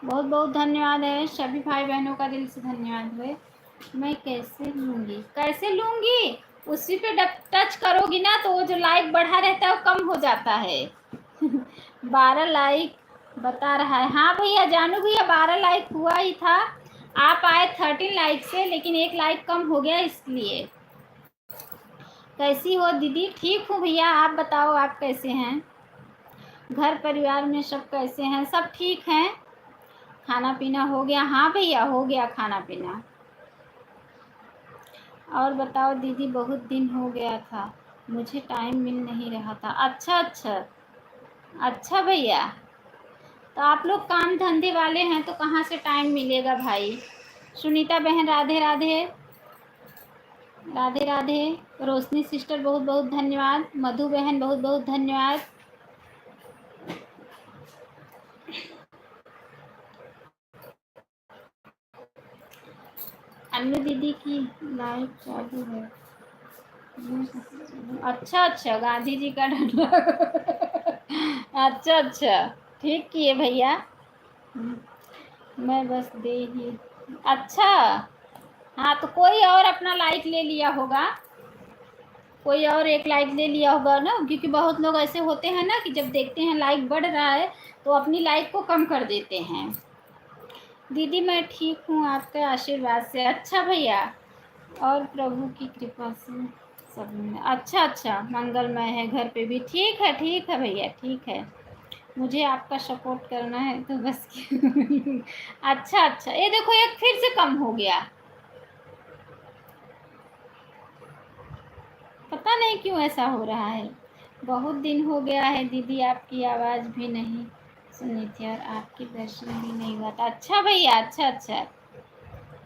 बहुत बहुत धन्यवाद है सभी भाई बहनों का, दिल से धन्यवाद हुए। मैं कैसे लूँगी, कैसे लूँगी? उसी पे टच करोगी ना तो वो जो लाइक बढ़ा रहता है वो कम हो जाता है। 12 लाइक बता रहा है। हाँ भैया, जानू भैया 12 लाइक हुआ ही था। आप आए 13 लाइक से, लेकिन एक लाइक कम हो गया इसलिए। कैसी हो दीदी? ठीक हूँ भैया, आप बताओ आप कैसे हैं? घर परिवार में सब कैसे हैं? सब ठीक हैं? खाना पीना हो गया? हाँ भैया हो गया खाना पीना। और बताओ दीदी, बहुत दिन हो गया था, मुझे टाइम मिल नहीं रहा था। अच्छा अच्छा अच्छा भैया, तो आप लोग काम धंधे वाले हैं तो कहाँ से टाइम मिलेगा भाई। सुनीता बहन राधे राधे राधे राधे। रोशनी सिस्टर बहुत बहुत धन्यवाद। मधु बहन बहुत बहुत धन्यवाद। अन्नू दीदी की लाइव चालू है। अच्छा अच्छा, गांधी जी का डंडा। अच्छा अच्छा, ठीक किए भैया। मैं बस दे ही। अच्छा, हाँ तो कोई और अपना लाइक ले लिया होगा, कोई और एक लाइक ले लिया होगा ना, क्योंकि बहुत लोग ऐसे होते हैं ना कि जब देखते हैं लाइक बढ़ रहा है तो अपनी लाइक को कम कर देते हैं। दीदी मैं ठीक हूँ आपके आशीर्वाद से। अच्छा भैया, और प्रभु की कृपा से सब में। अच्छा अच्छा, मंगलमय है घर पे भी। ठीक है भैया, ठीक है। मुझे आपका सपोर्ट करना है तो बस। अच्छा अच्छा, ये देखो एक फिर से कम हो गया, पता नहीं क्यों ऐसा हो रहा है। बहुत दिन हो गया है दीदी, आपकी आवाज़ भी नहीं सुनी थी और आपके दर्शन भी नहीं हुआ था। अच्छा भैया, अच्छा अच्छा,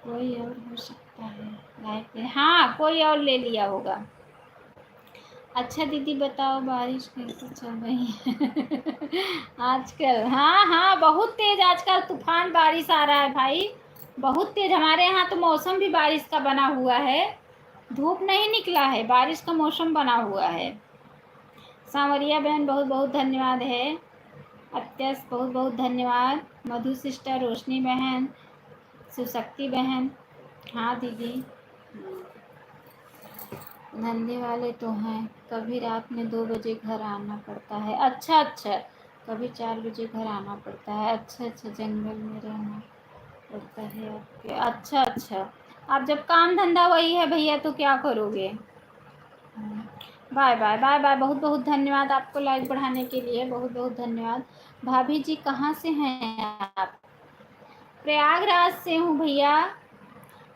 कोई और हो सकता है लाइक। हाँ कोई और ले लिया होगा। अच्छा दीदी बताओ, बारिश कैसे चल रही है? आजकल हाँ हाँ, बहुत तेज आजकल तूफान बारिश आ रहा है भाई, बहुत तेज। हमारे यहाँ तो मौसम भी बारिश का बना हुआ है, धूप नहीं निकला है, बारिश का मौसम बना हुआ है। सांवरिया बहन बहुत बहुत धन्यवाद है। अत्यस बहुत बहुत धन्यवाद। मधु सिस्टर, रोशनी बहन, शिवशक्ति बहन। हाँ दीदी, धंधे वाले तो हैं, कभी रात में 2 बजे घर आना पड़ता है। अच्छा अच्छा, कभी 4 बजे घर आना पड़ता है। अच्छा अच्छा, जंगल में रहना पड़ता है आपके। अच्छा अच्छा, आप जब काम धंधा वही है भैया तो क्या करोगे। बाय बाय बाय बाय, बहुत बहुत धन्यवाद आपको लाइक बढ़ाने के लिए, बहुत बहुत धन्यवाद। भाभी जी कहाँ से हैं आप? प्रयागराज से हूँ भैया।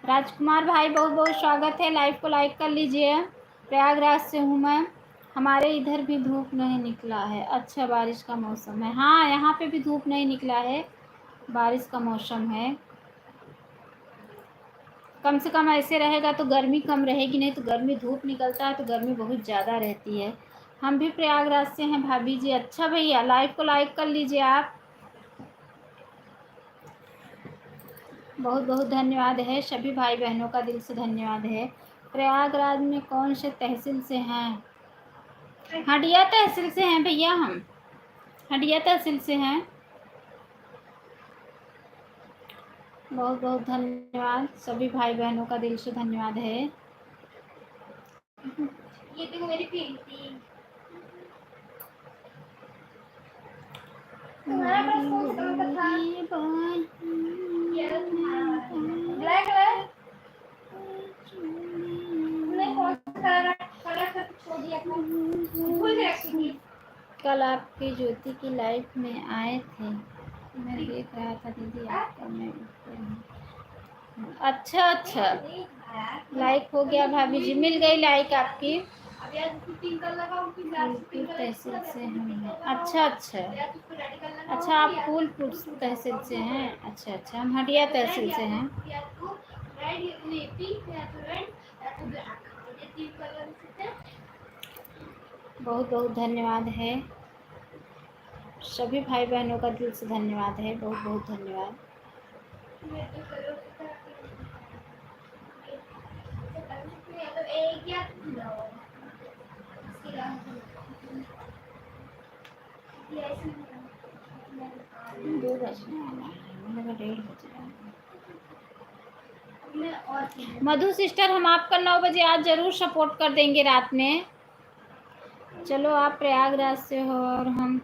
राजकुमार भाई बहुत बहुत स्वागत है, लाइव को लाइक कर लीजिए। प्रयागराज से हूँ मैं। हमारे इधर भी धूप नहीं निकला है। अच्छा, बारिश का मौसम है। हाँ यहाँ पे भी धूप नहीं निकला है, बारिश का मौसम है। कम से कम ऐसे रहेगा तो गर्मी कम रहेगी, नहीं तो गर्मी, धूप निकलता है तो गर्मी बहुत ज़्यादा रहती है। हम भी प्रयागराज से हैं भाभी जी। अच्छा भैया, लाइव को लाइक कर लीजिए आप। बहुत बहुत धन्यवाद है सभी भाई बहनों का, दिल से धन्यवाद है। प्रयागराज में कौन से तहसील से हैं? हंडिया तहसील से हैं भैया हम, हंडिया तहसील से हैं। बहुत बहुत धन्यवाद सभी भाई बहनों का, दिल से धन्यवाद है। ये देखो मेरी पेंटिंग। ब्लैक कलर तुमने कौन सा कलर छोड़ दिया था भूल गए एक्चुअली। कल आपकी ज्योति की लाइफ में आए थे, मैं देख रहा था दीदी आपका। मैं अच्छा अच्छा, लाइक हो गया भाभी जी, मिल गई लाइक आपकी। फूलपुर तहसील से हैं। अच्छा अच्छा अच्छा, आप फूलपुर तहसील से हैं। अच्छा अच्छा, हम हटिया तहसील से हैं। बहुत बहुत धन्यवाद है, सभी भाई बहनों का दिल से धन्यवाद है, बहुत बहुत धन्यवाद। दो बजने वाला है, मेरा 1:30 बज रहा है। मधु सिस्टर, हम आपका 9 बजे आज ज़रूर सपोर्ट कर देंगे रात में। चलो, आप प्रयागराज से हो और हम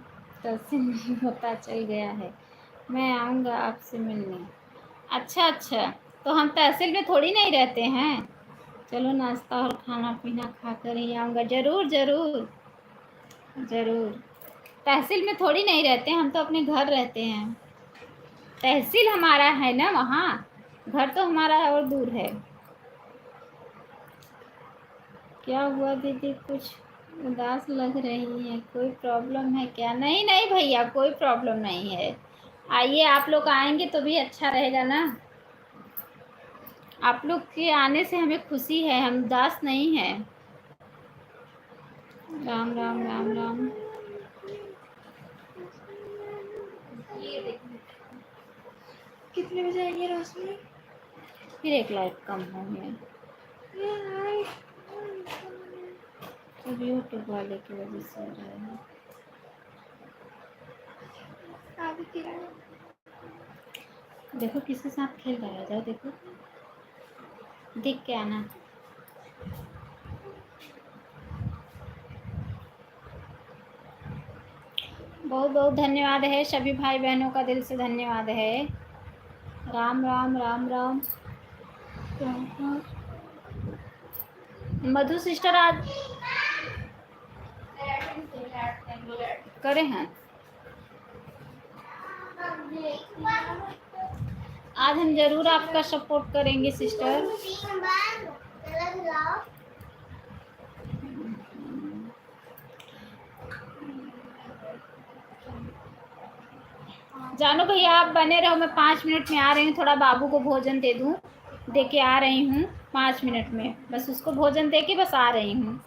तहसील नहीं पता चल गया है, मैं आऊँगा आपसे मिलने। अच्छा अच्छा, तो हम तहसील में थोड़ी नहीं रहते हैं। चलो, नाश्ता और खाना पीना खा कर ही आऊँगा। ज़रूर ज़रूर ज़रूर, तहसील में थोड़ी नहीं रहते, हम तो अपने घर रहते हैं। तहसील हमारा है ना वहाँ, घर तो हमारा और दूर है। क्या हुआ दीदी, कुछ उदास लग रही है, कोई प्रॉब्लम है क्या? नहीं नहीं भैया, कोई प्रॉब्लम नहीं है। आइए, आप लोग आएंगे तो भी अच्छा रहेगा ना। आप लोग के आने से हमें खुशी है, हम उदास नहीं हैं। राम राम राम राम। कितने बजे आएंगे रोशनी? फिर एक लाइट कम हो गया, सब यूट्यूब वाले की वजह से हो रहा है। देखो किसके साथ खेल रहा है, जाओ देखो, दिख के आना। बहुत बहुत धन्यवाद है, सभी भाई बहनों का दिल से धन्यवाद है। राम राम राम राम। मधु सिस्टर, आज करे हैं, आज हम जरूर आपका सपोर्ट करेंगे सिस्टर। जानो भैया, आप बने रहो, मैं 5 मिनट में आ रही हूँ, थोड़ा बाबू को भोजन दे दूँ, दे के आ रही हूँ 5 मिनट में, बस उसको भोजन दे के बस आ रही हूँ।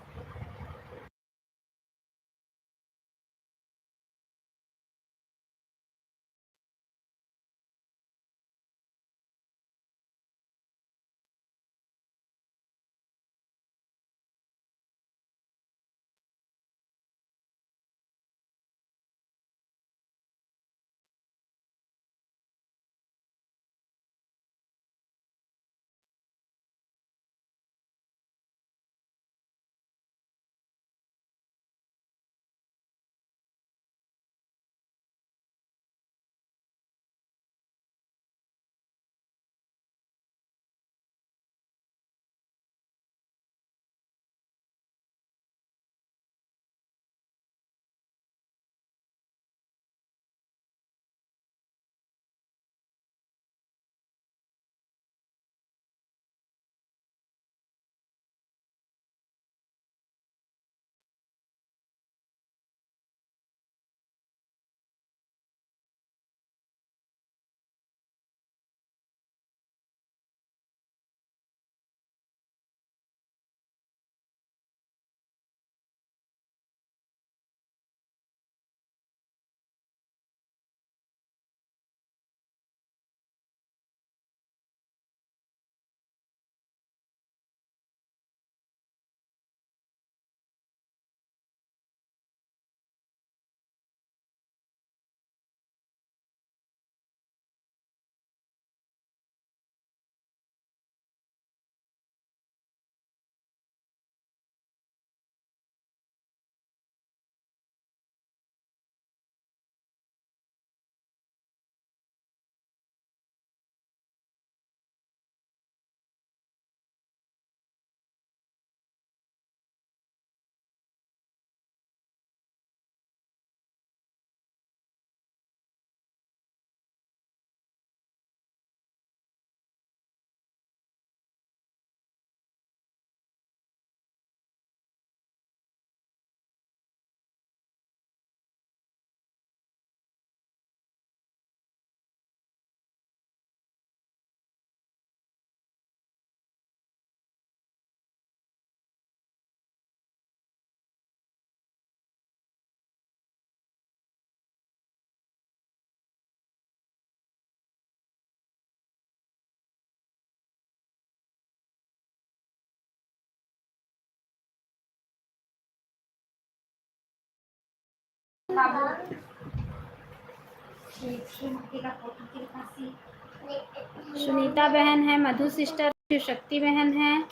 सुनीता बहन है, मधु सिस्टर, शक्ति बहन है।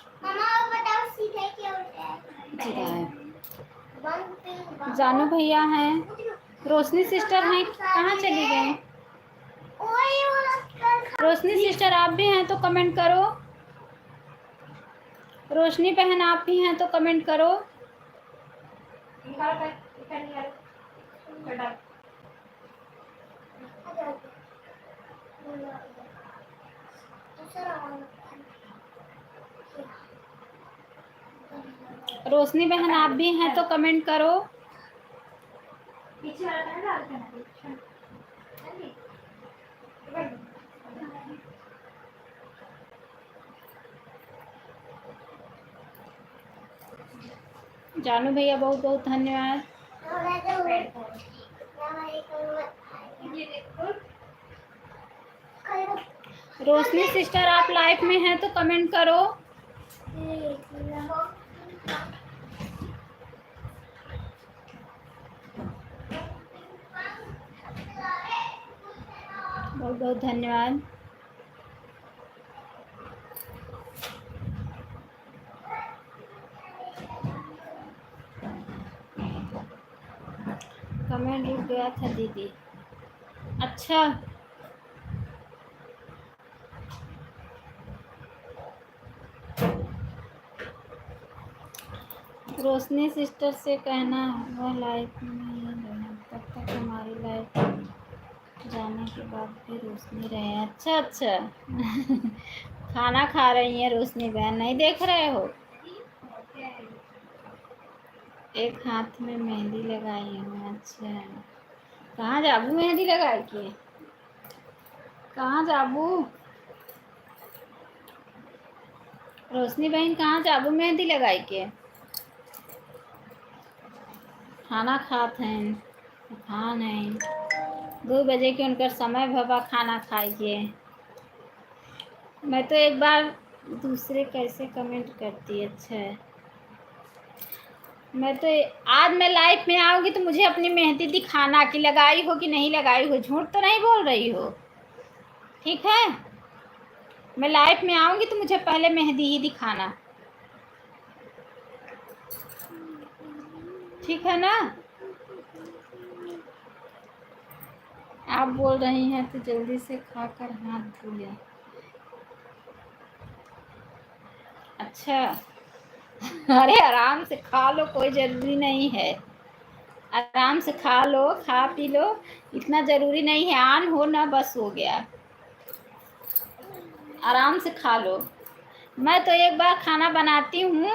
जानू भैया हैं, रोशनी सिस्टर हैं, कहाँ चली गए? रोशनी सिस्टर आप भी हैं तो कमेंट करो। रोशनी बहन आप भी हैं तो कमेंट करो। रोशनी बहन आप भी हैं तो कमेंट करो। जानू भैया बहुत बहुत धन्यवाद। रोशनी सिस्टर आप लाइव में हैं तो कमेंट करो। बहुत बहुत धन्यवाद। कमेंट रुक गया था दीदी। अच्छा, रोशनी सिस्टर से कहना वह लाइफ में ही रहना, तब तक हमारी लाइफ जाने के बाद भी रोशनी रहे। अच्छा अच्छा खाना खा रही है रोशनी बहन, नहीं देख रहे हो? एक हाथ में मेहंदी लगाई हूँ। अच्छा, कहाँ जाबू मेहंदी लगा के? कहाँ जाबू? रोशनी बहन कहाँ जाबू मेहंदी लगाई के? खाना खाते हैं, खा नहीं 2 बजे के उनका समय भवा खाना खाइए। मैं तो एक बार दूसरे कैसे कमेंट करती। अच्छा है, मैं तो आज मैं लाइव में आऊँगी तो मुझे अपनी मेहंदी दिखाना कि लगाई हो कि नहीं लगाई हो, झूठ तो नहीं बोल रही हो, ठीक है? मैं लाइव में आऊँगी तो मुझे पहले मेहंदी ही दिखाना, ठीक है ना? आप बोल रही हैं तो जल्दी से खाकर हाथ धो लें। अच्छा अरे आराम से खा लो, कोई ज़रूरी नहीं है, आराम से खा लो, खा पी लो, इतना ज़रूरी नहीं है, आन हो ना बस हो गया, आराम से खा लो। मैं तो एक बार खाना बनाती हूँ।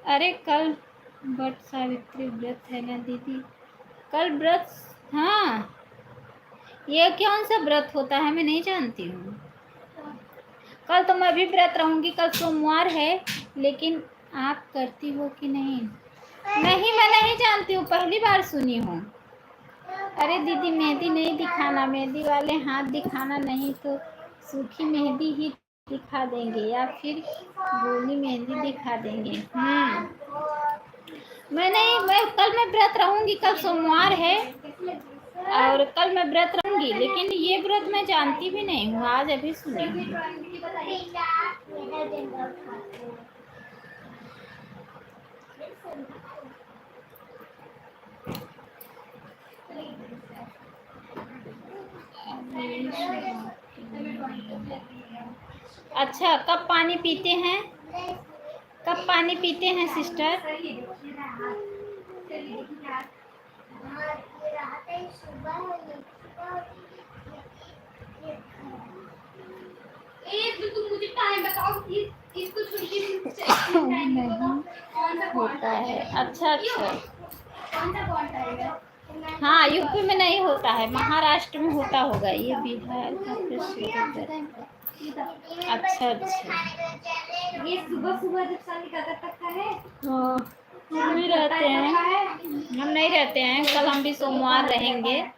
अरे कल वट सावित्री व्रत है ना दीदी? कल व्रत, हाँ ये कौन सा व्रत होता है मैं नहीं जानती हूँ। कल तो मैं भी व्रत रहूँगी, कल सोमवार है, लेकिन आप करती हो कि नहीं? नहीं मैं नहीं जानती हूँ, पहली बार सुनी हूँ। अरे दीदी मेहंदी नहीं दिखाना, मेहंदी वाले हाथ दिखाना, नहीं तो सूखी मेहंदी ही दिखा देंगे या फिर गोली मेहंदी दिखा देंगे। मैं कल मैं व्रत रहूँगी, कल सोमवार है और कल मैं व्रत रहूँगी, लेकिन ये व्रत मैं जानती भी नहीं हूँ, आज अभी सुनी हूँ। अच्छा, कब पानी पीते हैं? कब पानी पीते हैं सिस्टर? मुझे टाइम बताओ, इसको होता है। अच्छा अच्छा, कौन सा टाइम है? हाँ यूपी में नहीं होता है, महाराष्ट्र में होता होगा, ये बिहार का प्रसिद्ध है। अच्छा अच्छा, ये सुबह सुबह जब सन निकलता तक का है। हाँ हम भी रहते हैं, हम नहीं रहते हैं, कल हम भी सोमवार रहेंगे।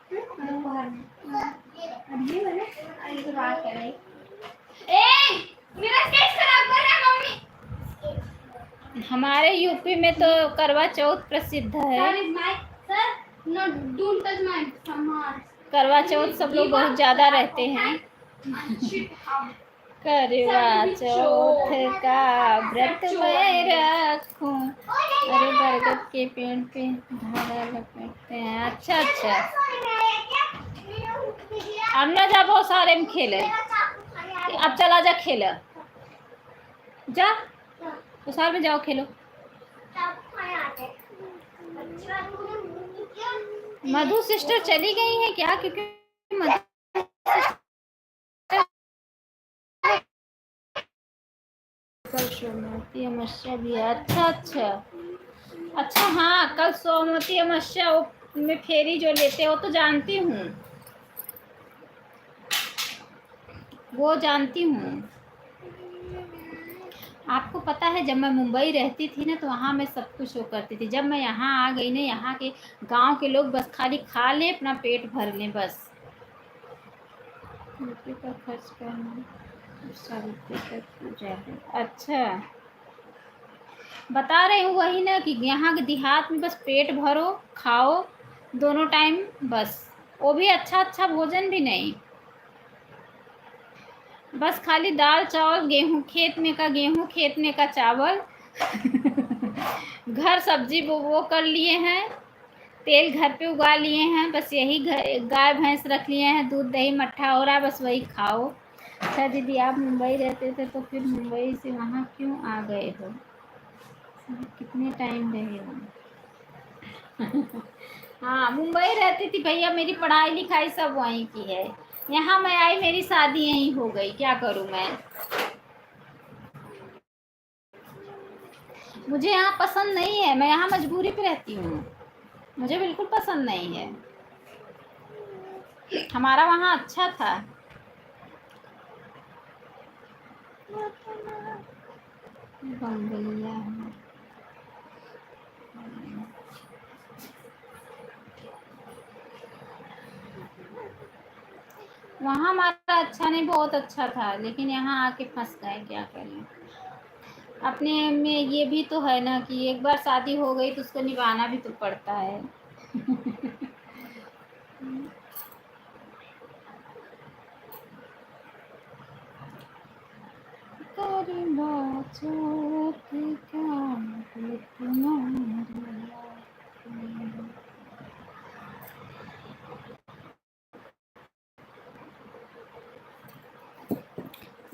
हमारे यूपी में तो करवा चौथ प्रसिद्ध है। No, don't touch my saman. करवा चौथ सब लोग बहुत ज़्यादा रहते हैं। Shit, how? करवा चौथ का व्रत मैं रखूं, अरे बरगद के पेड़ पे धागा लपेटते हैं। अच्छा अच्छा, अब ना जा, बहुत सारे में खेले, अब चला जा खेल, जा उस साल में जाओ खेलो। मधु सिस्टर चली गई है क्या? क्योंकि मधु कल सोमवती अमावस्या भी है। अच्छा अच्छा अच्छा, हाँ कल सोमवती अमावस्या में फेरी जो लेते हो तो जानती हूँ, वो जानती हूँ। आपको पता है जब मैं मुंबई रहती थी ना तो वहाँ मैं सब कुछ वो करती थी। जब मैं यहाँ आ गई ना, यहाँ के गांव के लोग बस खाली खा लें, अपना पेट भर लें बस। रुपये का खर्च करना, सावित्री का पूजा है। अच्छा, बता रही हूँ वही ना कि यहाँ के देहात में बस पेट भरो, खाओ दोनों टाइम बस, वो भी अच्छा अच्छा भोजन भी नहीं, बस खाली दाल चावल, गेहूँ खेत में का गेहूँ, खेत में का चावल घर सब्जी वो कर लिए हैं, तेल घर पे उगा लिए हैं, बस यही गाय भैंस रख लिए हैं, दूध दही मट्ठा हो रहा है, बस वही खाओ। अच्छा दीदी, आप मुंबई रहते थे तो फिर मुंबई से वहाँ क्यों आ गए हो? कितने टाइम रहे हो? हाँ मुंबई रहती थी भैया, मेरी पढ़ाई लिखाई सब वहीं की है। यहाँ मैं आई, मेरी शादी यहीं हो गई, क्या करूँ मैं? मुझे यहाँ पसंद नहीं है, मैं यहाँ मजबूरी पे रहती हूँ, मुझे बिल्कुल पसंद नहीं है। हमारा वहाँ अच्छा था। बम्बैया है। वहाँ हमारा अच्छा नहीं, बहुत अच्छा था, लेकिन यहाँ आके फंस गए, क्या करें। अपने में ये भी तो है ना कि एक बार शादी हो गई तो उसको निभाना भी तो पड़ता है।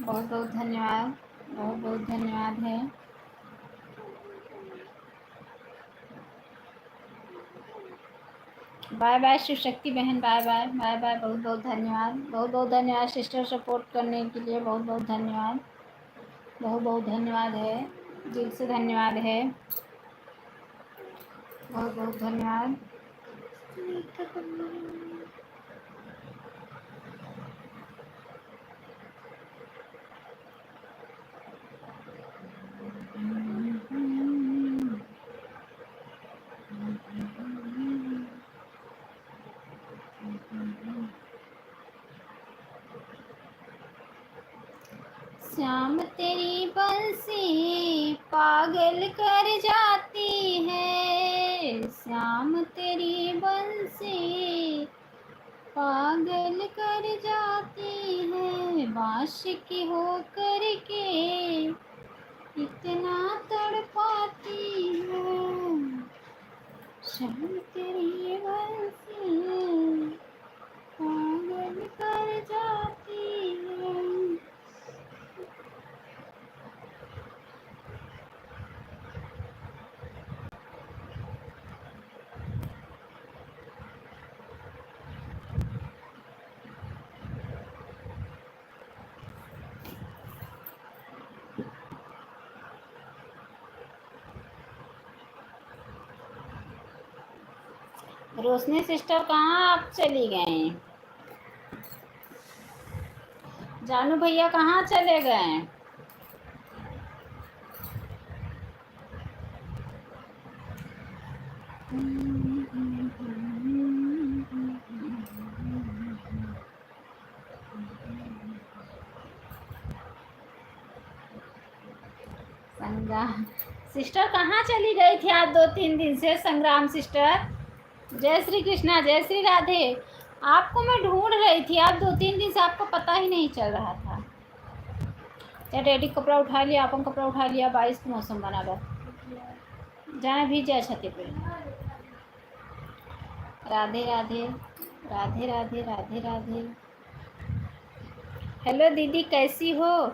बहुत बहुत धन्यवाद, बहुत बहुत धन्यवाद है। बाय बाय शिव शक्ति बहन, बाय बाय बाय बाय, बहुत बहुत धन्यवाद, बहुत बहुत धन्यवाद सिस्टर, सपोर्ट करने के लिए बहुत बहुत धन्यवाद, बहुत बहुत धन्यवाद है, दिल से धन्यवाद है, बहुत बहुत धन्यवाद। श्याम तेरी बंसी पागल कर जाती है, श्याम तेरी बंसी पागल कर जाती है, बांसुरी हो कर के इतना तड़पाती है, श्याम तेरी बंसी पागल कर जाती है। रोशनी सिस्टर कहाँ आप चली गए? जानू भैया कहाँ चले गए? संग्राम सिस्टर कहाँ चली गई थी आप 2-3 दिन से? संग्राम सिस्टर जय श्री कृष्णा, जय श्री राधे। आपको मैं ढूंढ रही थी, आप 2-3 दिन से आपको पता ही नहीं चल रहा था। क्या डैडी कपड़ा उठा लिया, आपन कपड़ा उठा लिया, बारिश का मौसम बना बा, जाए भी जाए छत पे। राधे राधे राधे राधे राधे राधे। हेलो दीदी, कैसी हो?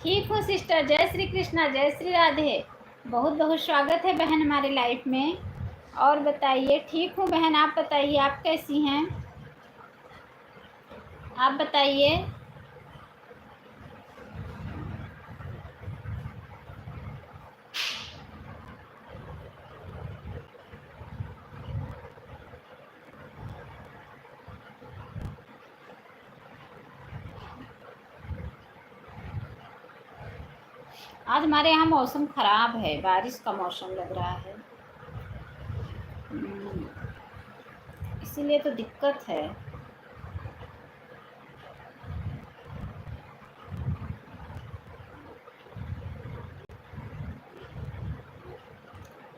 ठीक हो सिस्टर? जय श्री कृष्णा, जय श्री राधे। बहुत बहुत स्वागत है बहन हमारे लाइफ में। और बताइए। ठीक हूँ बहन, आप बताइए, आप कैसी हैं? आप बताइए। आज हमारे यहाँ मौसम खराब है, बारिश का मौसम लग रहा है, इसीलिए तो दिक्कत है।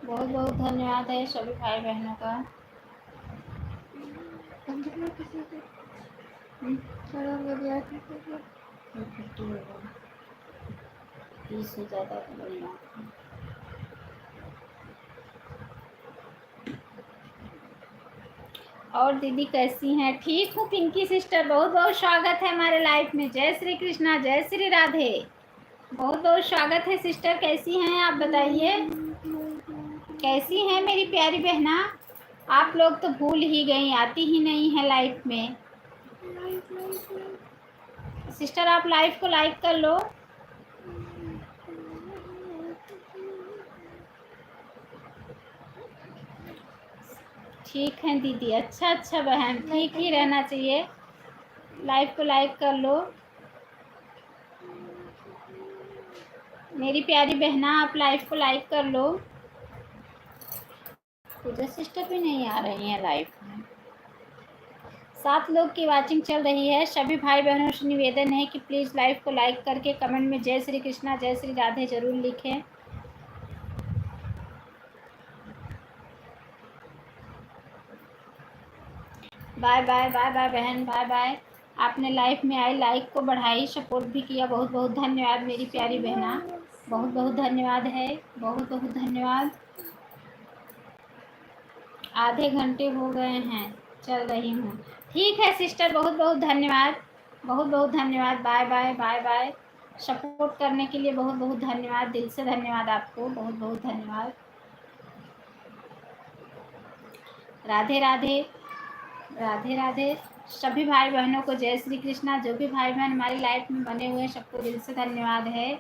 बहुत बहुत धन्यवाद है सभी भाई बहनों का। से ज़्यादा बढ़िया। और दीदी कैसी हैं? ठीक हूँ पिंकी सिस्टर, बहुत बहुत स्वागत है हमारे लाइफ में। जय श्री कृष्णा, जय श्री राधे। बहुत बहुत स्वागत है सिस्टर, कैसी हैं आप बताइए? कैसी हैं मेरी प्यारी बहना? आप लोग तो भूल ही गई, आती ही नहीं है लाइफ में। सिस्टर आप लाइव को लाइक कर लो। ठीक है दीदी, अच्छा अच्छा बहन, ठीक ही रहना चाहिए। लाइव को लाइक कर लो मेरी प्यारी बहना, आप लाइव को लाइक कर लो। पूजा सिस्टर भी नहीं आ रही हैं लाइव में। 7 लोग की वाचिंग चल रही है। सभी भाई बहनों से निवेदन है कि प्लीज़ लाइव को लाइक करके कमेंट में जय श्री कृष्णा, जय श्री राधे जरूर लिखें। बाय बाय बाय बाय बहन, बाय बाय। आपने लाइफ में आई, लाइक को बढ़ाई, सपोर्ट भी किया, बहुत बहुत धन्यवाद मेरी प्यारी बहना, बहुत बहुत धन्यवाद है, बहुत बहुत धन्यवाद। आधे घंटे हो गए हैं, चल रही हूँ। ठीक है सिस्टर, बहुत बहुत धन्यवाद, बहुत बहुत धन्यवाद। Bye bye bye bye. Support करने के लिए बहुत बहुत धन्यवाद, दिल से धन्यवाद आपको, बहुत बहुत धन्यवाद। राधे राधे राधे राधे। सभी भाई बहनों को जय श्री कृष्णा। जो भी भाई बहन हमारी लाइफ में बने हुए हैं सबको दिल से धन्यवाद है,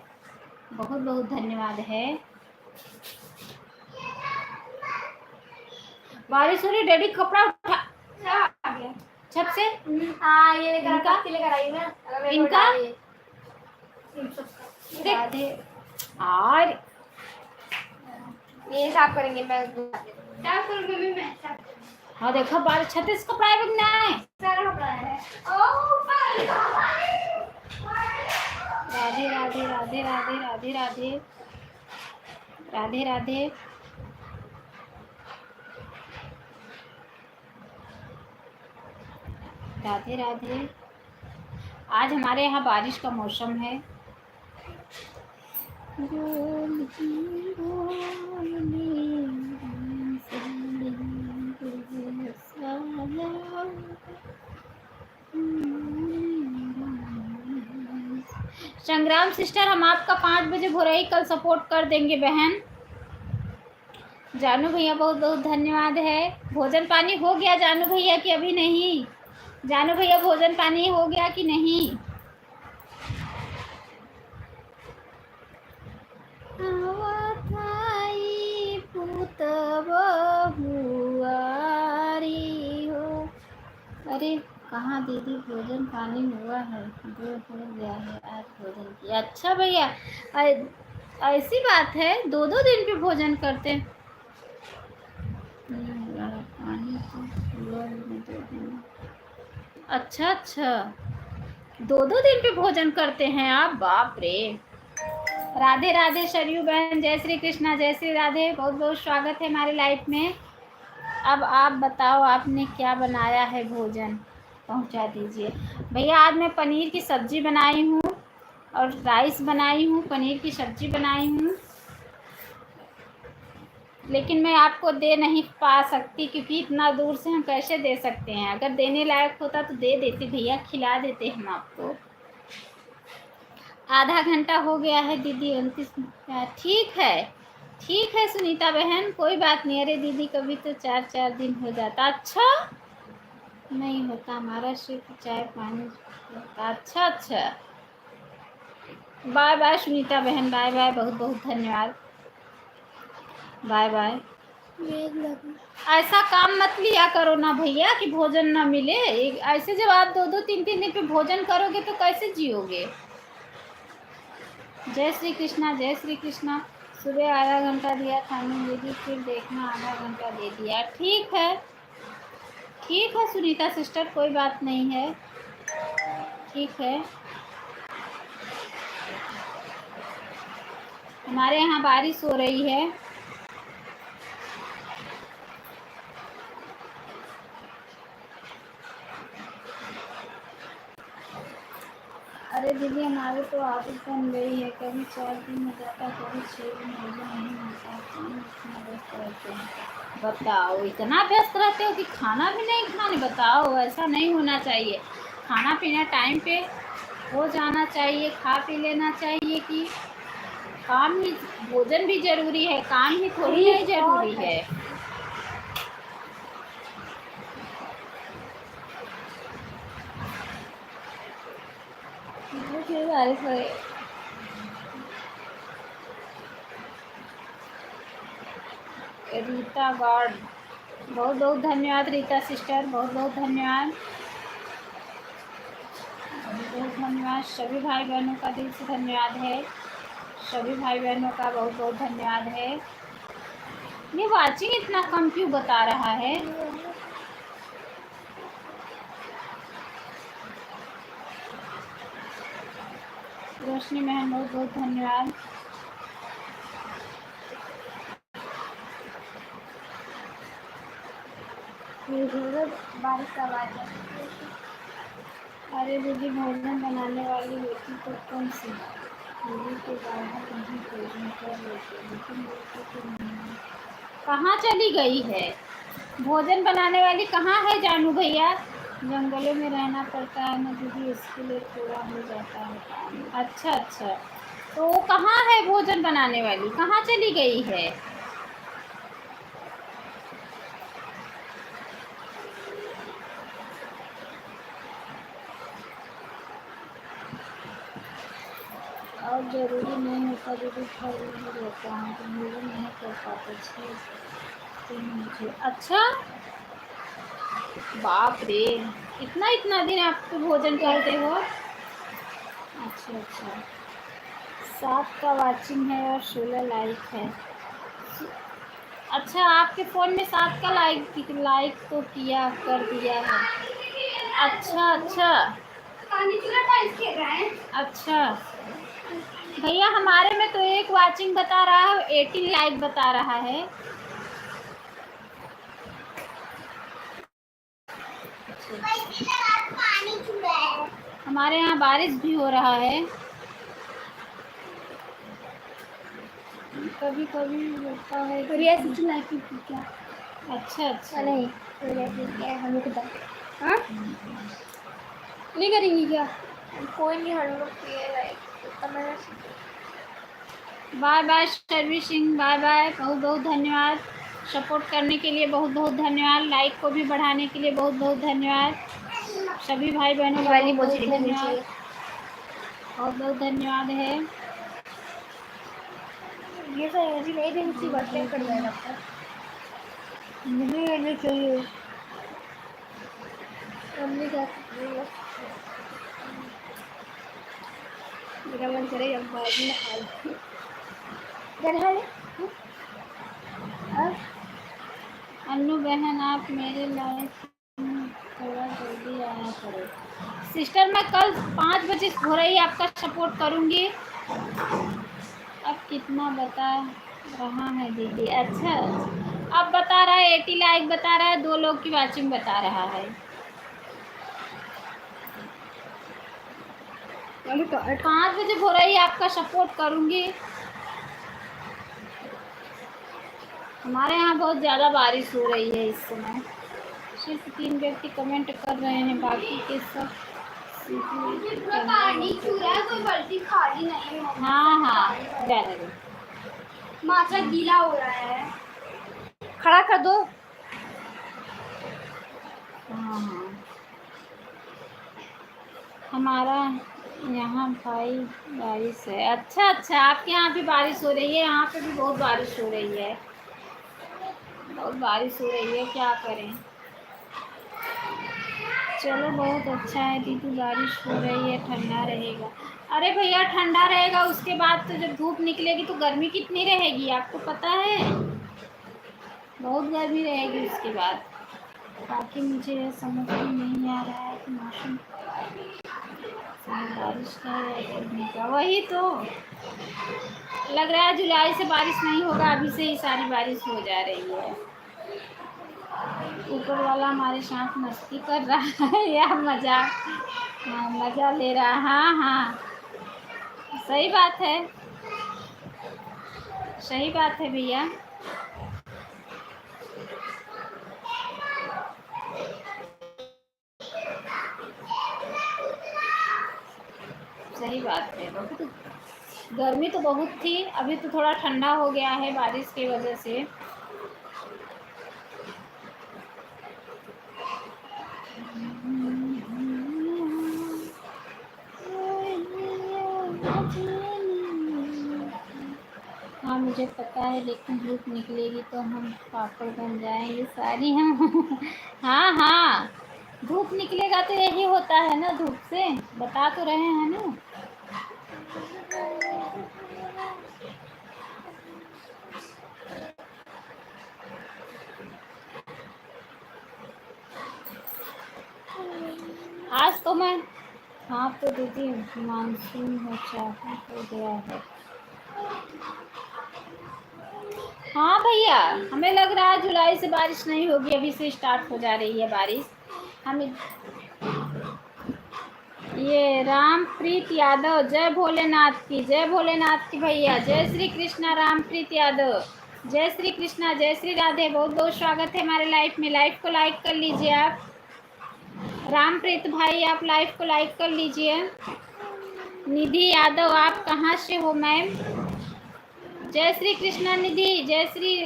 बहुत बहुत धन्यवाद है। बारिश हो रही, डैडी कपड़ा उठा छत से। हाँ ये लेकर आई मैं इनका राधे। और ये साफ करेंगे, मैं साफ करूंगी मैं। हाँ देखो बारिश, छत से कपड़ा है बिना है, सारा कपड़ा है। राधे राधे राधे राधे राधे राधे राधे राधे। राधे राधे। आज हमारे यहाँ बारिश का मौसम है। संग्राम सिस्टर, हम आपका 5 बजे भोरई कल सपोर्ट कर देंगे बहन। जानू भैया बहुत बहुत धन्यवाद है। भोजन पानी हो गया जानू भैया कि अभी नहीं? जानू भैया भोजन पानी हो गया कि नहीं? अरे कहाँ दीदी, भोजन पानी हुआ है, जो हो गया है, आज भोजन किया। अच्छा भैया, ऐसी बात है, 2-2 दिन पे भोजन करते हैं। पानी अच्छा अच्छा, 2-2 दिन पे भोजन करते हैं आप, बाप रे। राधे राधे सरयू बहन, जय श्री कृष्णा, जय श्री राधे। बहुत बहुत स्वागत है हमारे लाइफ में। अब आप बताओ आपने क्या बनाया है भोजन, पहुंचा दीजिए। भैया आज मैं पनीर की सब्ज़ी बनाई हूँ और राइस बनाई हूँ, पनीर की सब्ज़ी बनाई हूँ, लेकिन मैं आपको दे नहीं पा सकती क्योंकि इतना दूर से हम कैसे दे सकते हैं। अगर देने लायक होता तो दे देते भैया, खिला देते हम आपको। आधा घंटा हो गया है दीदी, 29 ठीक है सुनीता बहन, कोई बात नहीं। अरे दीदी कभी तो 4-4 दिन हो जाता। अच्छा नहीं होता हमारा, सिर्फ चाय पानी होता। अच्छा बाय बाय सुनीता बहन, बाय बाय, बहुत बहुत धन्यवाद, बाय बाय। ऐसा काम मत लिया करो ना भैया कि भोजन ना मिले। ऐसे जब आप 2-2 3-3 दिन पे भोजन करोगे तो कैसे जियोगे। जय श्री कृष्णा, जय श्री कृष्णा। सुबह आधा घंटा दिया खाने दीदी, फिर देखना आधा घंटा दे दिया। ठीक है सुनीता सिस्टर, कोई बात नहीं है, ठीक है। हमारे यहाँ बारिश हो रही है। अरे दीदी हमारे तो आदत बन गई है, कभी 4 दिन हो जाता, कभी 6 दिन हो जाता, नहीं होता, काम इतना व्यस्त रहते हैं। बताओ इतना व्यस्त रहते हो कि खाना भी नहीं खाने। बताओ ऐसा नहीं होना चाहिए, खाना पीना टाइम पे हो जाना चाहिए, खा पी लेना चाहिए। कि काम ही, भोजन भी जरूरी है, काम ही थोड़ी नहीं जरूरी है। बारिश हो रही। रीता गॉड, बहुत बहुत धन्यवाद रीता सिस्टर, बहुत बहुत धन्यवाद, बहुत धन्यवाद। सभी भाई बहनों का दिल से धन्यवाद है, सभी भाई बहनों का बहुत बहुत धन्यवाद है। ये वाचिंग इतना कम क्यों बता रहा है। रोशनी बहन बहुत बहुत धन्यवाद। बारिश का आवाज है। अरे दीदी भोजन बनाने वाली बेटी तो कौन सी दीदी के बाहर कहीं भोजन कर लेते, लेकिन बेटी तो नहीं। कहाँ चली गई है भोजन बनाने वाली, कहाँ है जानू भैया। जंगलों में रहना पड़ता है ना दीदी, इसके लिए थोड़ा हो जाता है काम। अच्छा तो वो कहाँ है भोजन बनाने वाली, कहाँ चली गई है। और ज़रूरी नहीं होता दीदी, घर में रहता हूँ तो भोजन नहीं कर पाते 6 दिन मुझे। अच्छा बाप रे, इतना दिन आप तो भोजन करते हो। अच्छा 7 का वाचिंग है और 16 लाइक है। अच्छा आपके फ़ोन में 7 का लाइक तो किया कर दिया है। अच्छा भैया हमारे में तो 1 वाचिंग बता रहा है, 18 लाइक बता रहा है। हमारे यहाँ बारिश भी हो रहा है, कभी कभी होता है। क्या अच्छा नहीं हम लोग हाँ नहीं करेंगी क्या, कोई नहीं, हम लोग bye bye servicing, bye bye, बहुत बहुत धन्यवाद सपोर्ट करने के लिए, बहुत बहुत धन्यवाद। लाइक को भी बढ़ाने के लिए बहुत बहुत धन्यवाद। सभी भाई बहनों का बहुत बहुत धन्यवाद, बहुत बहुत धन्यवाद है। ये सब एनर्जी नहीं देनी चाहिए, बर्तन कर जाएगा नहीं लेनी चाहिए। मम्मी क्या मेरा मन करे अब बाद में अन्नू बहन आप मेरे लाइफ में थोड़ा जल्दी आया करो। सिस्टर मैं कल 5 बजे हो रही आपका सपोर्ट करूँगी। अब कितना बता रहा है दीदी। अच्छा अब बता रहा है 80 लाइक बता रहा है, 2 लोग की वॉचिंग बता रहा है। अभी तो 5 बजे हो रही है, आपका सपोर्ट करूँगी। हमारे यहाँ बहुत ज़्यादा बारिश हो रही है इस समय। सिर्फ 3 व्यक्ति कमेंट कर रहे हैं, बाकी के सब पानी छू रहा है, कोई बाल्टी खाली नहीं है। हाँ हाँ, जाने दो। माथा गीला हो रहा है, खड़ा कर दो। हाँ हाँ, हमारा यहाँ भाई बारिश है। अच्छा अच्छा, आपके यहाँ भी बारिश हो रही है? यहाँ पे भी बहुत बारिश हो रही है, बहुत बारिश हो रही है, क्या करें। चलो बहुत अच्छा है दीदी, बारिश हो रही है, ठंडा रहेगा। अरे भैया ठंडा रहेगा, उसके बाद तो जब धूप निकलेगी तो गर्मी कितनी रहेगी आपको पता है, बहुत गर्मी रहेगी उसके बाद। बाकी मुझे ये समझ में नहीं आ रहा है कि मौसम बारिश का है या गर्मी का। वही तो लग रहा है जुलाई से बारिश नहीं होगा, अभी से ही सारी बारिश हो जा रही है। ऊपर वाला हमारे साथ मस्ती कर रहा है या मजाक, हाँ, मजा ले रहा। हाँ हाँ, सही बात है, सही बात है भैया। सही बात है, बहुत गर्मी तो बहुत थी, अभी तो थोड़ा ठंडा हो गया है बारिश की वजह से। हाँ मुझे पता है, लेकिन धूप निकलेगी तो हम पापड़ बन जाएंगे सारी हम। हाँ हाँ, धूप निकलेगा तो यही होता है ना, धूप से बता तो रहे हैं ना। आज तो मैं, हाँ तो दीदी मानसून हो चालू हो गया है। हाँ भैया, हमें लग रहा है जुलाई से बारिश नहीं होगी, अभी से स्टार्ट हो जा रही है बारिश। हमें ये रामप्रीत यादव, जय भोलेनाथ की, जय भोलेनाथ की भैया, जय श्री कृष्णा। रामप्रीत यादव, जय श्री कृष्णा, जय श्री राधे, बहुत बहुत स्वागत है हमारे लाइव में। लाइव को लाइक कर लीजिए आप। रामप्रीत भाई आप लाइव को लाइक कर लीजिए। निधि यादव आप कहाँ से हो मैम? जय श्री कृष्णा निधि, जय श्री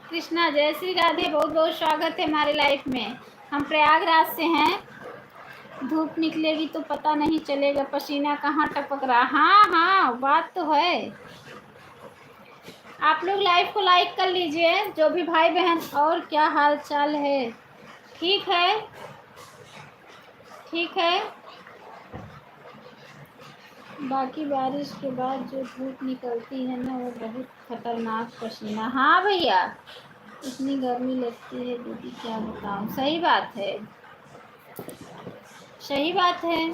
कृष्णा, जय श्री राधे, बहुत बहुत स्वागत है हमारे लाइफ में। हम प्रयागराज से हैं। धूप निकलेगी तो पता नहीं चलेगा, पसीना कहाँ टपक रहा। हाँ हाँ, बात तो है। आप लोग लाइव को लाइक कर लीजिए जो भी भाई बहन। और क्या हाल चाल है? ठीक है, ठीक है। बाकी बारिश के बाद जो धूप निकलती है ना, वो बहुत खतरनाक पसीना। हाँ भैया, इतनी गर्मी लगती है दीदी, क्या बताऊँ। सही बात है, सही बात है।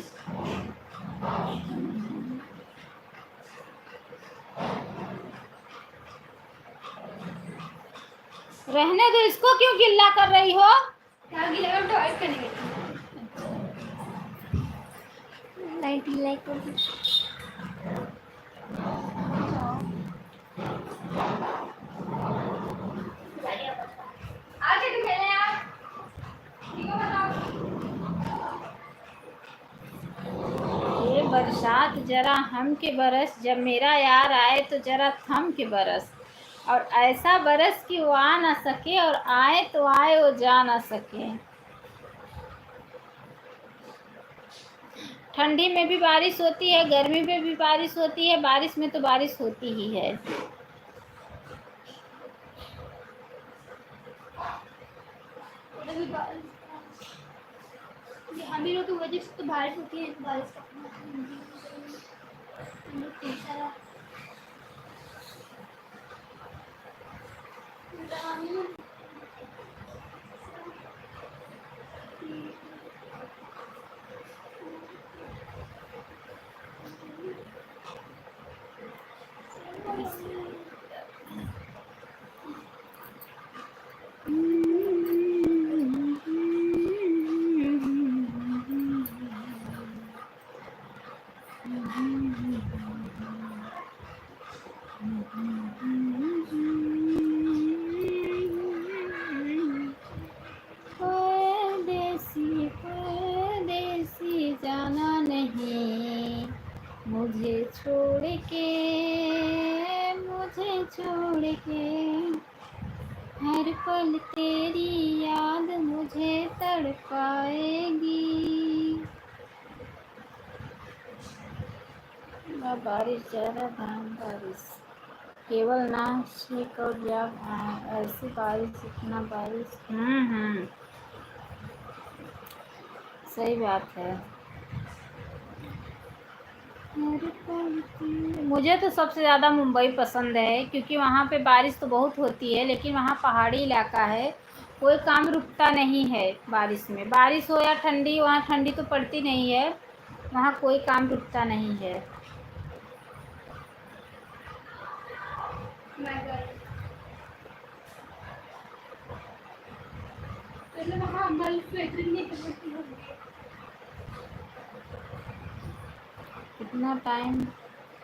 रहने दो इसको, क्यों गिल्ला कर रही हो? क्या गीला कर, टॉयलेट करने गई लाइट लाइट कर दो। आके तू खेले यार, ठीक है बताओ। ये बरसात जरा हम के बरस, जब मेरा यार आए तो जरा थम के बरस। और ऐसा बरस कि वो आ ना सके, और आए तो आए वो जा ना सके। ठंडी में भी बारिश होती है, गर्मी में भी बारिश होती है, बारिश में तो बारिश होती ही है। हम भी लोग की वजह से तो बारिश होती है, बारिश का के, हर पल तेरी याद मुझे तड़पाएगी। ना बारिश ज़्यादा धाम बारिश केवल ना शीक और या ऐसी बारिश इतना बारिश। सही बात है। मुझे तो सबसे ज़्यादा मुंबई पसंद है, क्योंकि वहाँ पे बारिश तो बहुत होती है, लेकिन वहाँ पहाड़ी इलाका है, कोई काम रुकता नहीं है बारिश में। बारिश हो या ठंडी, वहाँ ठंडी तो पड़ती नहीं है, वहाँ कोई काम रुकता नहीं है। कितना टाइम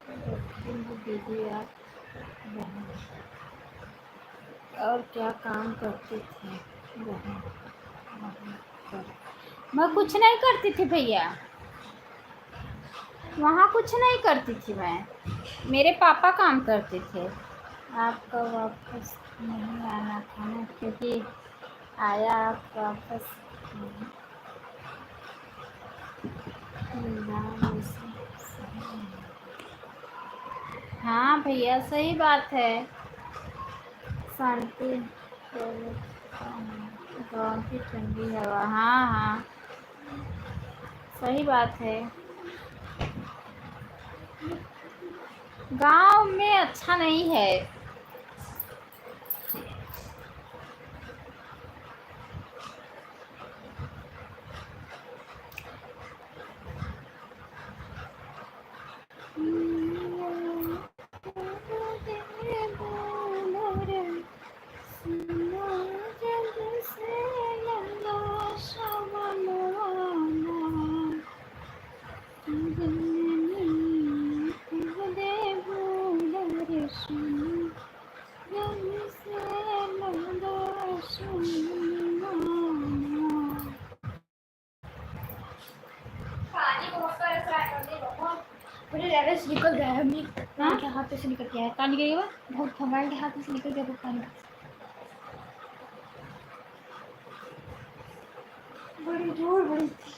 दीदी आप बहन, और क्या काम करते थे बहन? मैं कुछ नहीं करती थी भैया, वहाँ कुछ नहीं करती थी मैं, मेरे पापा काम करते थे। आपका वापस नहीं आना था ना, क्योंकि आया आप वापस हाँ भैया सही बात है। शांति गाँव की ठंडी हवा, हाँ हाँ सही बात है। गांव में अच्छा नहीं है। निकल गया है, हमने के हाथ से निकल गया है। कहाँ निकल गया? बहुत भगवान के हाथ से निकल गया वो पानी। बड़ी दूर बड़ी थी।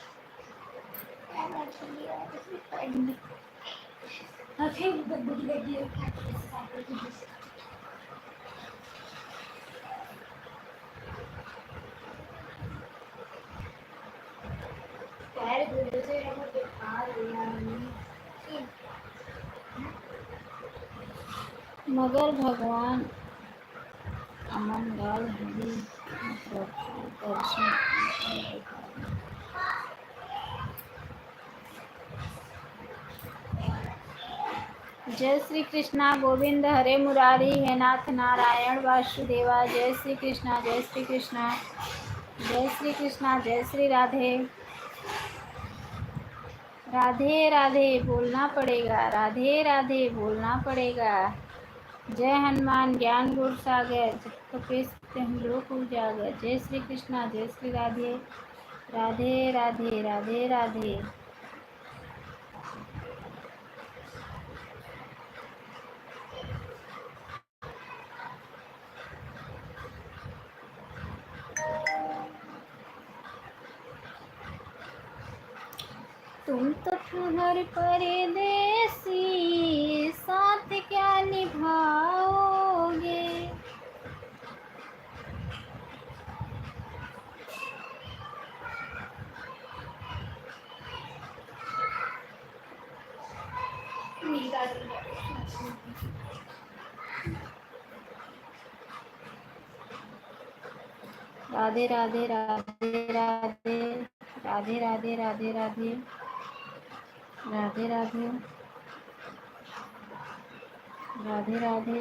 फिर बड़ी लगी है। मगर भगवान अमन लाल हरी दर्शन। जय श्री कृष्णा गोविंद हरे मुरारी हे नाथ नारायण वासुदेवा। जय श्री कृष्णा जय श्री कृष्णा जय श्री कृष्णा जय श्री राधे। राधे राधे बोलना पड़ेगा, राधे राधे बोलना पड़ेगा। जय हनुमान ज्ञान गुण सागर, कपीस हम लोग उजागर। जय श्री कृष्णा जय श्री राधे। राधे राधे राधे राधे। तुम तो ठहर परदेसी, साथ क्या निभाओगे। राधे राधे राधे राधे राधे राधे राधे राधे राधे राधे राधे राधे।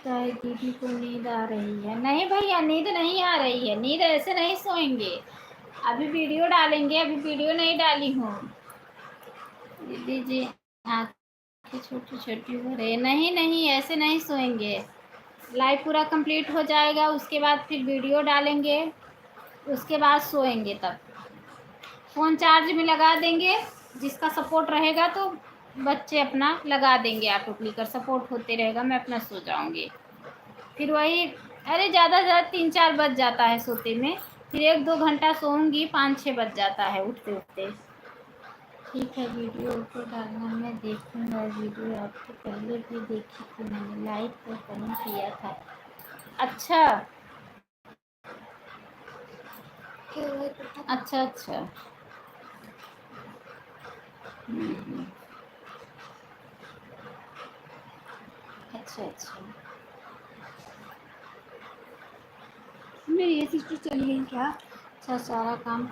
ताई दीदी को नींद आ रही है? नहीं भैया नींद नहीं आ रही है, नींद ऐसे नहीं सोएंगे। अभी वीडियो डालेंगे, अभी वीडियो नहीं डाली हूँ। दीदी जी आँखें छोटी छोटी हो रही है। नहीं नहीं ऐसे नहीं सोएंगे, लाइव पूरा कंप्लीट हो जाएगा, उसके बाद फिर वीडियो डालेंगे, उसके बाद सोएंगे। तब फ़ोन चार्ज में लगा देंगे, जिसका सपोर्ट रहेगा तो बच्चे अपना लगा देंगे, ऑटो क्लिकर सपोर्ट होते रहेगा, मैं अपना सो जाऊँगी। फिर वही अरे ज़्यादा से ज़्यादा 3-4 बज जाता है सोते में, फिर 1-2 घंटा सोऊंगी, 5-6 बज जाता है उठते उठते। ठीक है, वीडियो को डालना, मैं देखूंगा। वीडियो आपको पहले भी देखी थी मैंने, लाइक तो कहीं किया था। अच्छा अच्छा अच्छा। अच्छा अच्छा। मेरी ये सिस्टर चली गई क्या? अच्छा, सारा काम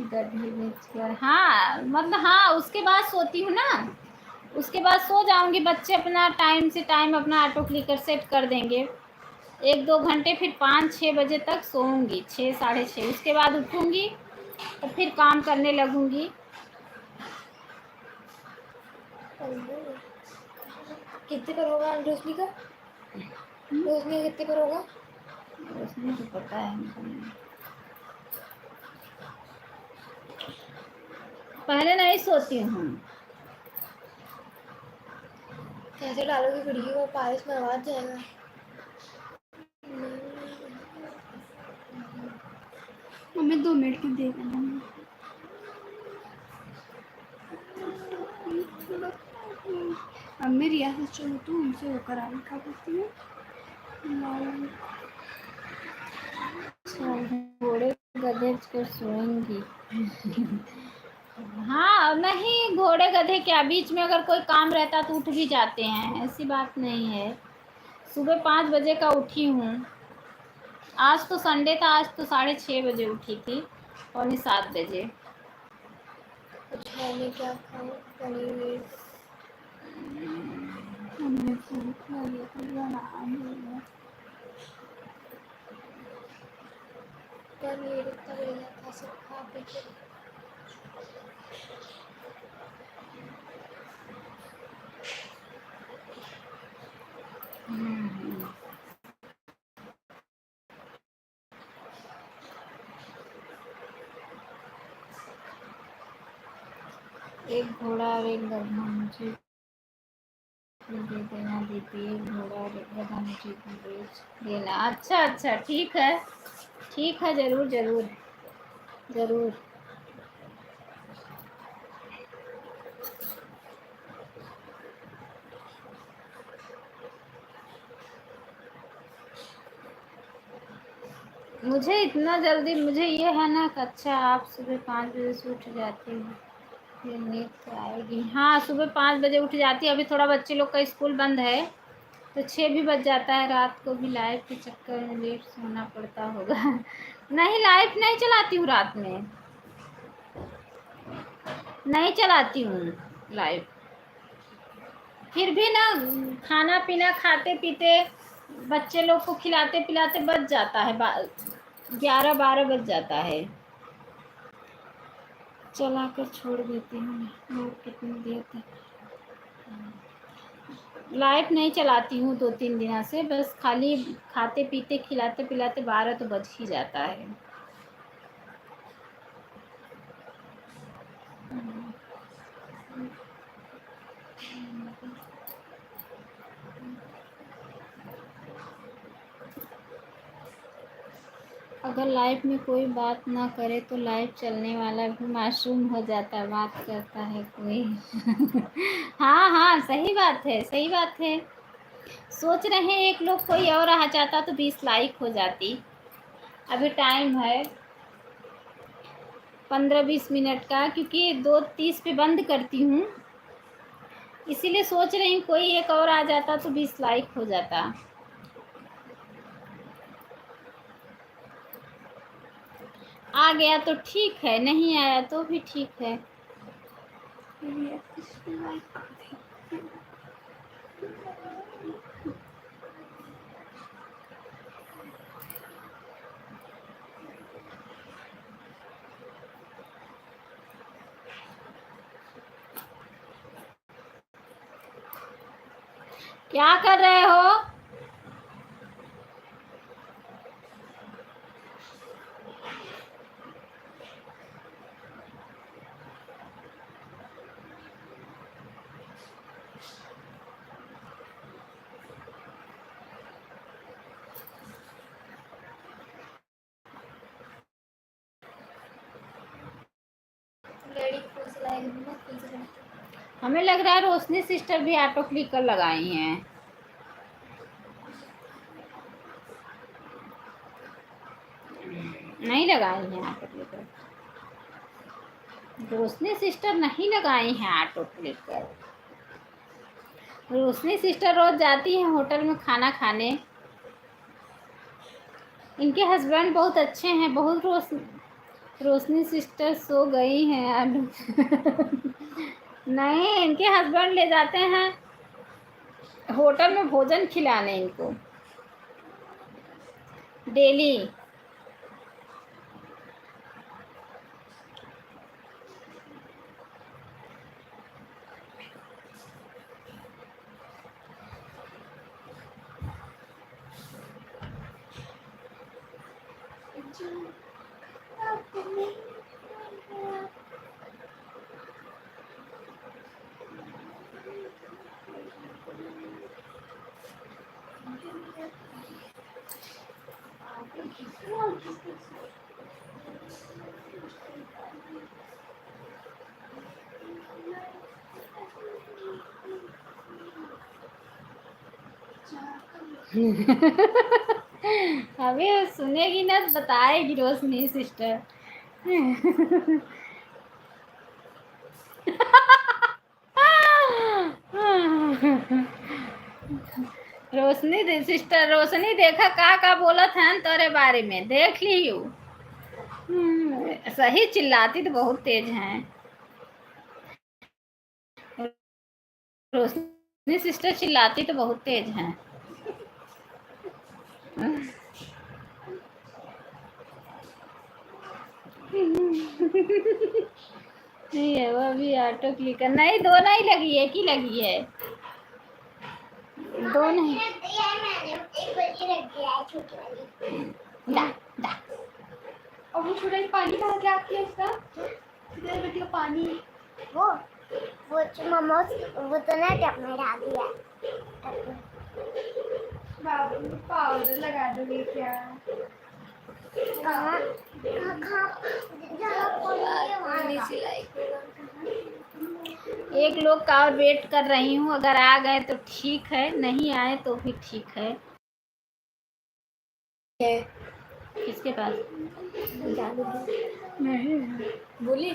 गड्ढे बेच कर, हाँ मतलब हाँ, उसके बाद सोती हूँ ना, उसके बाद सो जाऊंगी। बच्चे अपना टाइम से टाइम अपना ऑटो क्लिकर सेट कर देंगे। 1-2 घंटे, फिर 5-6 बजे तक सोऊंगी, 6 साढ़े 6, उसके बाद उठूंगी तो फिर काम करने लगूंगी। कितने पर होगा रोशनी का? रोशनी कितने पर होगा? उसमें तो पता है हमको नहीं। पहले नहीं सोती हूँ। कैसे डालोगे खिड़की को? बारिश में आवाज जाएगा। मम्मी 2 मिनट की देगा। मम्मी रिया से चलो, तू उनसे होकर आई क्या करती है? घोड़े गधे को सोएंगी। हाँ नहीं, घोड़े गधे क्या, बीच में अगर कोई काम रहता तो उठ भी जाते हैं, ऐसी बात नहीं है। सुबह 5 बजे का उठी हूँ। आज तो संडे था, आज तो 6:30 बजे उठी थी, 6:45 बजे। अच्छा, मैं क्या खाऊं? पनीर। हमने फूल खा लिया तो बना लिया। पनीर इतना बढ़िया था, सब खा पी के। एक घोड़ा और एक गधा मुझे दे देना दीदी, एक घोड़ा और एक गधा मुझे बेच देना। अच्छा अच्छा, ठीक है, ठीक है, ज़रूर ज़रूर ज़रूर। मुझे इतना जल्दी, मुझे ये है ना कि अच्छा आप सुबह 5 बजे से उठ जाती हो, फिर नींद तो आएगी। हाँ, सुबह 5 बजे उठ जाती है। अभी थोड़ा बच्चे लोग का स्कूल बंद है तो 6 भी बज जाता है। रात को भी लाइफ के चक्कर में लेट सोना पड़ता होगा। नहीं, लाइफ नहीं चलाती हूँ रात में, नहीं चलाती हूँ लाइफ। फिर भी ना, खाना पीना खाते पीते, बच्चे लोग को खिलाते पिलाते बज जाता है, 11-12 बज जाता है। चला कर छोड़ देती हूँ मैं कितनी देर तक। लाइट नहीं चलाती हूँ 2-3 दिनों से, बस खाली खाते पीते खिलाते पिलाते 12 तो बज ही जाता है। अगर लाइफ में कोई बात ना करे तो लाइफ चलने वाला भी मासूम हो जाता है, बात करता है कोई। हाँ हाँ, सही बात है, सही बात है। सोच रहे हैं एक लोग कोई और आ जाता तो 20 लाइक हो जाती। अभी टाइम है 15-20 मिनट का, क्योंकि 2:30 पे बंद करती हूँ, इसीलिए सोच रही हूँ कोई एक और आ जाता तो 20 लाइक हो जाता। आ गया तो ठीक है, नहीं आया तो भी ठीक है। क्या कर रहे हो? लगाएगी मम्मा कौन सा लगाएगी? हमें लग रहा है रोशनी सिस्टर भी ऑटो क्लिकर लगाई हैं। नहीं लगाई हैं ऑटो क्लिकर, रोशनी सिस्टर नहीं लगाई हैं ऑटो क्लिकर। रोशनी सिस्टर रोज जाती हैं होटल में खाना खाने। इनके हस्बैंड बहुत अच्छे हैं। बहुत रोशनी सिस्टर सो गई हैं आलू नहीं, इनके हस्बैंड ले जाते हैं होटल में भोजन खिलाने इनको डेली। अभी सुनेगी ना तो बताएगी रोशनी सिस्टर। रोशनी सिस्टर, रोशनी देखा का बोलत हैं तोरे बारे में, देख लियो। सही चिल्लाती तो बहुत तेज हैं रोशनी सिस्टर, चिल्लाती तो बहुत तेज हैं। नहीं है वो अभी ऑटो क्लिकर नहीं, दो नहीं लगी है, की लगी है दो नहीं। दा दा और वो छोटा पानी कहाँ क्या किया इसका? इधर बेटी का पानी वो मम्मा वो तो ना टप में डाल दिया। बाबू पाउडर लगा दोगे क्या? कहाँ एक लोग का और वेट कर रही हूँ, अगर आ गए तो ठीक है, नहीं आए तो भी ठीक है। किसके पास? नहीं बोली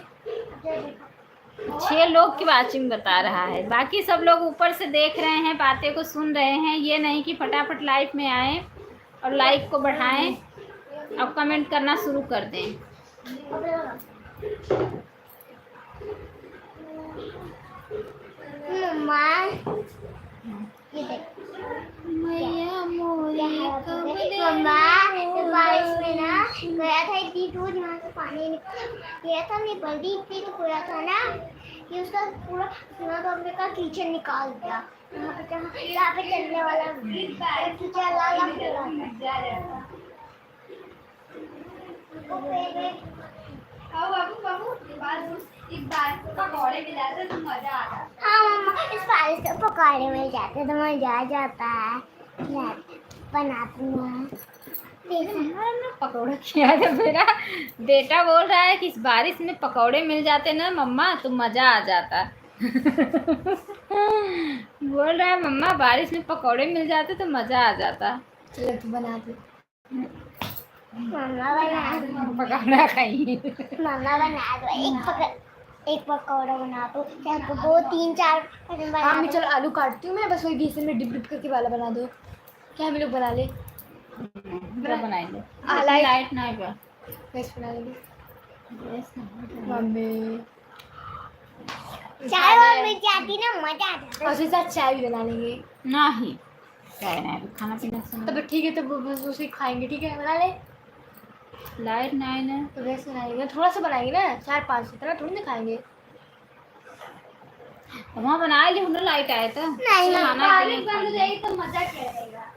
6 लोग की वाचिंग बता रहा है, बाकी सब लोग ऊपर से देख रहे हैं, बातें को सुन रहे हैं। ये नहीं कि फटाफट लाइव में आए और लाइक को बढ़ाएं और कमेंट करना शुरू कर दें। मैया मोरी मम्मा बारिश में ना गया था एक दी रोज यहाँ से पानी गया था, नहीं बल्दी इतनी तो पूरा था ना कि उसका पूरा पूरा तो हमने का कीचड़ निकाल दिया। यहाँ पे चलने वाला कीचड़ लाला बाबू बाबू इस बारिश में पकौड़े मिल जाते तो मजा आता। हाँ मम्मा इस बारिश में पकौड़े मिल जाते तो मजा आ जाता है। बनाती हूँ पकौड़ा किया है। मेरा बेटा बोल रहा है कि इस बारिश में पकौड़े मिल जाते ना मम्मा तो मजा आ जाता। बोल रहा है मम्मा बारिश में पकौड़े मिल जाते तो मजा आ जाता। चलो तू बना दे। मम्मा बना दो। पकौड़ा खाइए। मम्मा बना दो एक पकौड़ा बना दो, दो तीन चार हाँ मैं चलो आलू काटती हूँ मैं, बस वही बेसन में डिप डिप करके वाला बना दो। क्या हम लोग बना ले बनाएंगे लाइट नहीं बा बेस बना लेंगे मम्मी। चाय और मिल जाती ना मजा आ जाता। और उसके साथ चाय भी बना लेंगे। नहीं चाय नहीं, खाना पीना तब ठीक है, तो बस उसे खाएंगे। ठीक है बना ले। लाइट नहीं ना तो वैसे बनाएंगे, थोड़ा सा बनाएंगे ना, 4-5 इतना थोड़ी ना खाएंगे। वहाँ बनाए जो लाइट आए तो नहीं खाना के लिए बंद हो जाएगी तो मजा क्या रहेगा।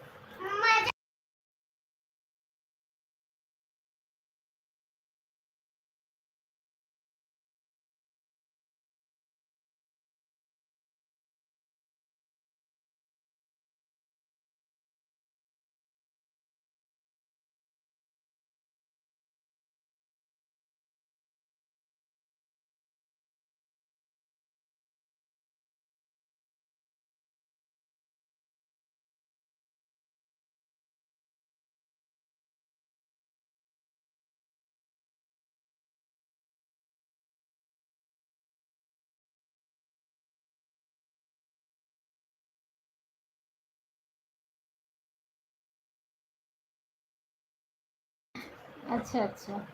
अच्छा अच्छा।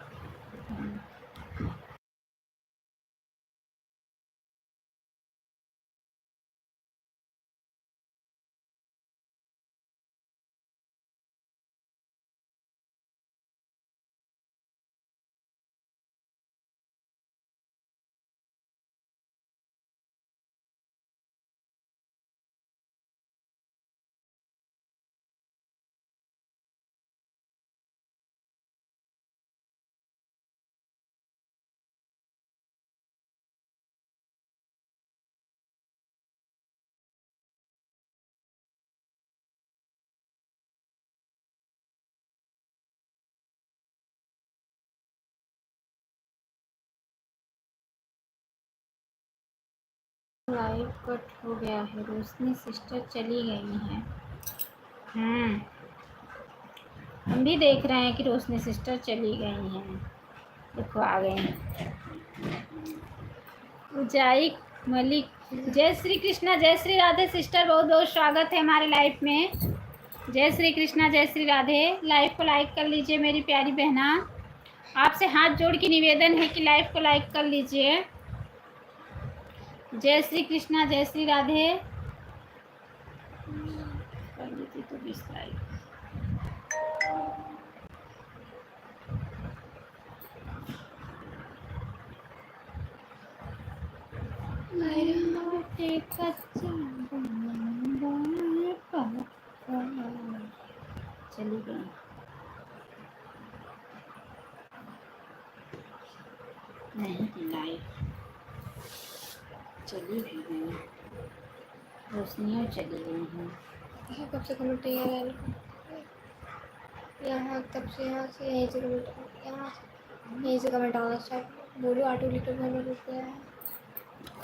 लाइव कट हो गया है, रोशनी सिस्टर चली गई हैं। हम भी देख रहे हैं कि रोशनी सिस्टर चली गई हैं। देखो आ गई हैं। उजाई मलिक, जय श्री कृष्णा जय श्री राधे सिस्टर, बहुत बहुत स्वागत है हमारे लाइफ में। जय श्री कृष्णा जय श्री राधे। लाइव को लाइक कर लीजिए मेरी प्यारी बहना, आपसे हाथ जोड़ के निवेदन है कि लाइव को लाइक कर लीजिए। जय श्री कृष्णा जय श्री राधे। कर ली थी तो 20 लाइक। चली गई। नहीं लाइव चली भी गई, रोशनियाँ चली गई हैं। यहाँ कब से कमेंट तैयार है? यहाँ कब से, यहाँ से यहीं से कमेंट, यहाँ से यहीं से कमेंट आना स्टार्ट। बोलो ऑटो लिखो मैंने रुपया है